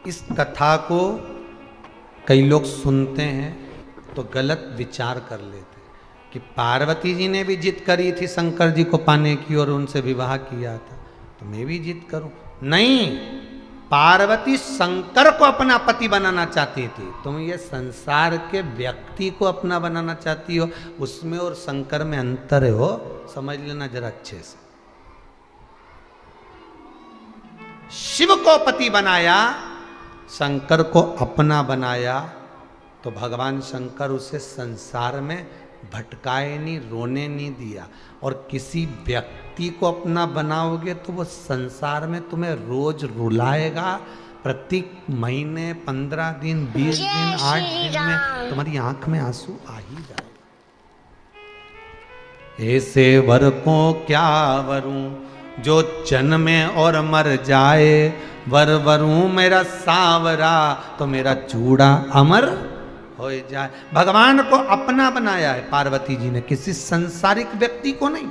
A: इस कथा को कई लोग सुनते हैं तो गलत विचार कर लेते हैं कि पार्वती जी ने भी जिद करी थी शंकर जी को पाने की और उनसे विवाह किया था, तो मैं भी जिद करूं। नहीं, पार्वती शंकर को अपना पति बनाना चाहती थी, तुम ये संसार के व्यक्ति को अपना बनाना चाहती हो। उसमें और शंकर में अंतर है, हो समझ लेना जरा अच्छे से। शिव को पति बनाया, शंकर को अपना बनाया, तो भगवान शंकर उसे संसार में भटकाए नहीं, रोने नहीं दिया। और किसी व्यक्ति को अपना बनाओगे तो वो संसार में तुम्हें रोज रुलाएगा। प्रत्येक महीने 15 दिन 20 दिन 8 दिन में तुम्हारी आंख में आंसू आ ही जाए। ऐसे वर को क्या वरूं जो जन्मे और मर जाए, वर वरूं मेरा सावरा तो मेरा चूड़ा अमर हो जाए। भगवान को अपना बनाया है पार्वती जी ने, किसी संसारिक व्यक्ति को नहीं।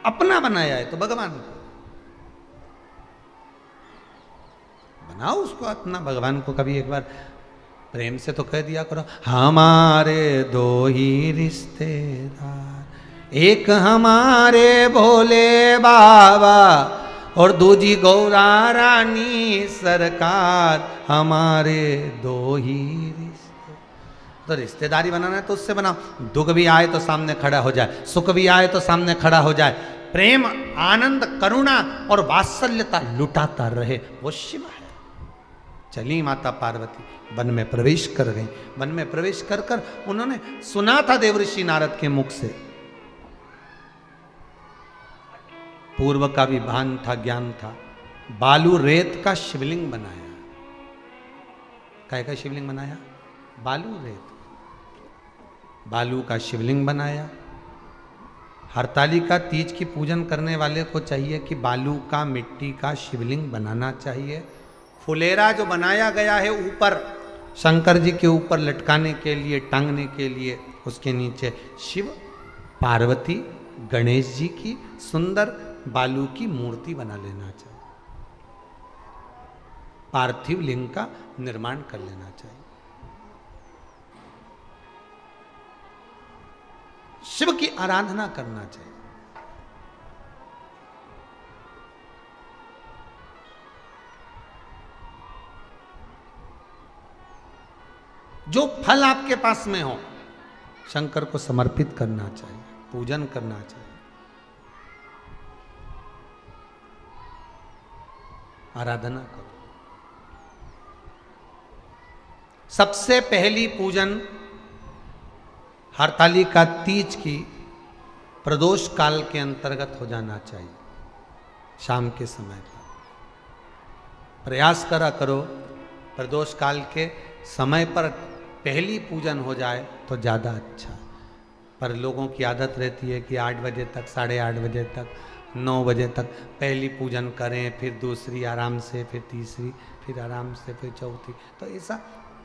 A: अपना बनाया है तो भगवान को बनाओ, उसको अपना। भगवान को कभी एक बार प्रेम से तो कह दिया करो, हमारे दो ही रिश्तेदार, एक हमारे भोले बाबा और दूजी गौरा रानी सरकार, हमारे दो ही रिश्ते। तो रिश्तेदारी बनाना है तो उससे बनाओ। दुख भी आए तो सामने खड़ा हो जाए, सुख भी आए तो सामने खड़ा हो जाए, प्रेम आनंद करुणा और वात्सल्यता लुटाता रहे, वो शिव है। चली माता पार्वती वन में प्रवेश कर गई। वन में प्रवेश कर कर उन्होंने सुना था देवऋषि नारद के मुख से, पूर्व का भी भान था, ज्ञान था। बालू रेत का शिवलिंग बनाया। काय का शिवलिंग बनाया? बालू रेत, बालू का शिवलिंग बनाया। हरतालिका तीज की पूजन करने वाले को चाहिए कि बालू का मिट्टी का शिवलिंग बनाना चाहिए। फुलेरा जो बनाया गया है ऊपर शंकर जी के ऊपर लटकाने के लिए, टांगने के लिए, उसके नीचे शिव पार्वती गणेश जी की सुंदर बालू की मूर्ति बना लेना चाहिए। पार्थिव लिंग का निर्माण कर लेना चाहिए। शिव की आराधना करना चाहिए। जो फल आपके पास में हो शंकर को समर्पित करना चाहिए, पूजन करना चाहिए, आराधना करो। सबसे पहली पूजन हरतालिका तीज की प्रदोष काल के अंतर्गत हो जाना चाहिए। शाम के समय पर प्रयास करा करो प्रदोष काल के समय पर पहली पूजन हो जाए तो ज़्यादा अच्छा। पर लोगों की आदत रहती है कि 8 बजे तक, 8:30 बजे तक, 9 बजे तक पहली पूजन करें, फिर दूसरी आराम से, फिर तीसरी, फिर आराम से, फिर चौथी। तो ऐसा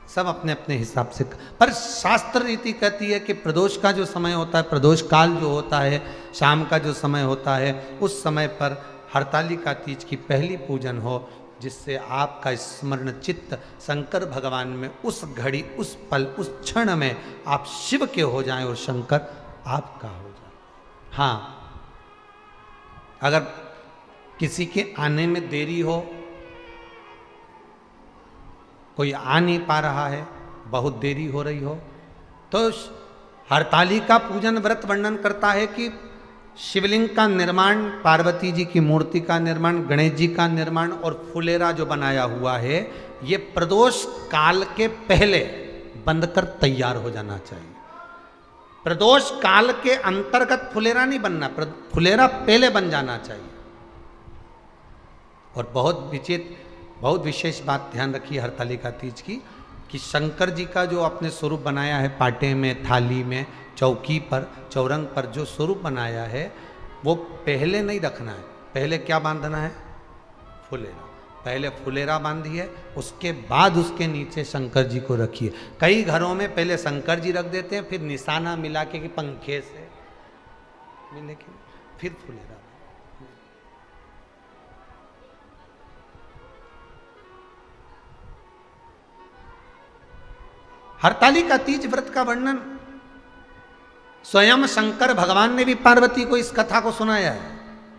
A: सब अपने अपने हिसाब से। पर शास्त्र रीति कहती है कि प्रदोष का जो समय होता है, प्रदोष काल जो होता है, शाम का जो समय होता है, उस समय पर हरतालिका तीज की पहली पूजन हो, जिससे आपका स्मरण चित्त शंकर भगवान में उस घड़ी, उस पल, उस क्षण में आप शिव के हो जाएं और शंकर आपका हो जाए। हाँ, अगर किसी के आने में देरी हो, कोई आ नहीं पा रहा है, बहुत देरी हो रही हो, तो हरतालिका पूजन व्रत वर्णन करता है कि शिवलिंग का निर्माण, पार्वती जी की मूर्ति का निर्माण, गणेश जी का निर्माण और फुलेरा जो बनाया हुआ है, ये प्रदोष काल के पहले बनकर तैयार हो जाना चाहिए। प्रदोष काल के अंतर्गत फुलेरा नहीं बनना, फुलेरा पहले बन जाना चाहिए। और बहुत विशेष बात ध्यान रखिए हरतालिका तीज की, कि शंकर जी का जो आपने स्वरूप बनाया है, पाटे में, थाली में, चौकी पर, चौरंग पर जो स्वरूप बनाया है, वो पहले नहीं रखना है। पहले क्या बांधना है? फुलेरा। पहले फुलेरा बांधिए, उसके बाद उसके नीचे शंकर जी को रखिए। कई घरों में पहले शंकर जी रख देते हैं, फिर निशाना मिला के कि पंखे से मिले के फिर फुलेरा। हरतालिका तीज व्रत का वर्णन स्वयं शंकर भगवान ने भी पार्वती को इस कथा को सुनाया है।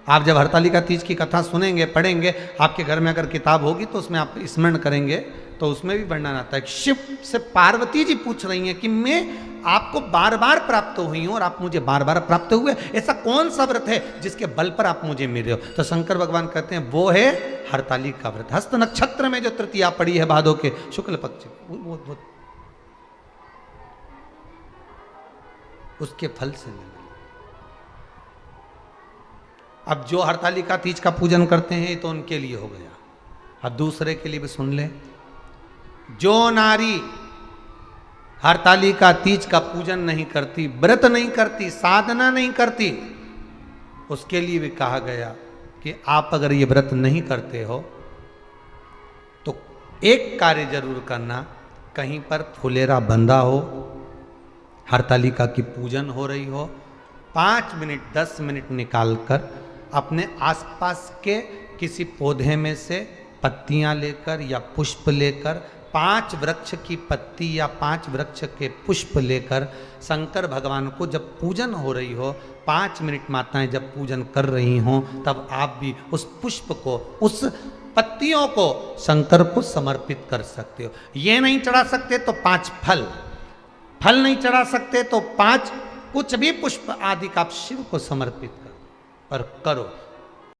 A: आप जब हरतालिका तीज की कथा सुनेंगे, पढ़ेंगे, आपके घर में अगर किताब होगी तो उसमें आप स्मरण करेंगे तो उसमें भी वर्णन आता है। शिव से पार्वती जी पूछ रही हैं कि मैं आपको बार बार प्राप्त हुई हूं और आप मुझे बार बार प्राप्त हुए, ऐसा कौन सा व्रत है जिसके बल पर आप मुझे मिल रहे हो? तो शंकर भगवान कहते हैं वो है हरतालिका व्रत। हस्त नक्षत्र में जो तृतीया पड़ी है भादो के शुक्ल पक्ष, वो उसके फल से मिले। अब जो हरतालिका तीज का पूजन करते हैं तो उनके लिए हो गया। अब दूसरे के लिए भी सुन ले। जो नारी हरतालिका तीज का पूजन नहीं करती, व्रत नहीं करती, साधना नहीं करती, उसके लिए भी कहा गया कि आप अगर ये व्रत नहीं करते हो तो एक कार्य जरूर करना, कहीं पर फुलेरा बंधा हो, हरतालिका की पूजन हो रही हो, 5 मिनट 10 मिनट निकालकर अपने आसपास के किसी पौधे में से पत्तियां लेकर या पुष्प लेकर, 5 वृक्ष की पत्ती या 5 वृक्ष के पुष्प लेकर शंकर भगवान को जब पूजन हो रही हो, 5 मिनट माताएं जब पूजन कर रही हों, तब आप भी उस पुष्प को, उस पत्तियों को शंकर को समर्पित कर सकते हो। ये नहीं चढ़ा सकते तो 5 फल नहीं चढ़ा सकते तो 5 कुछ भी पुष्प आदि का आप शिव को समर्पित करो, पर करो।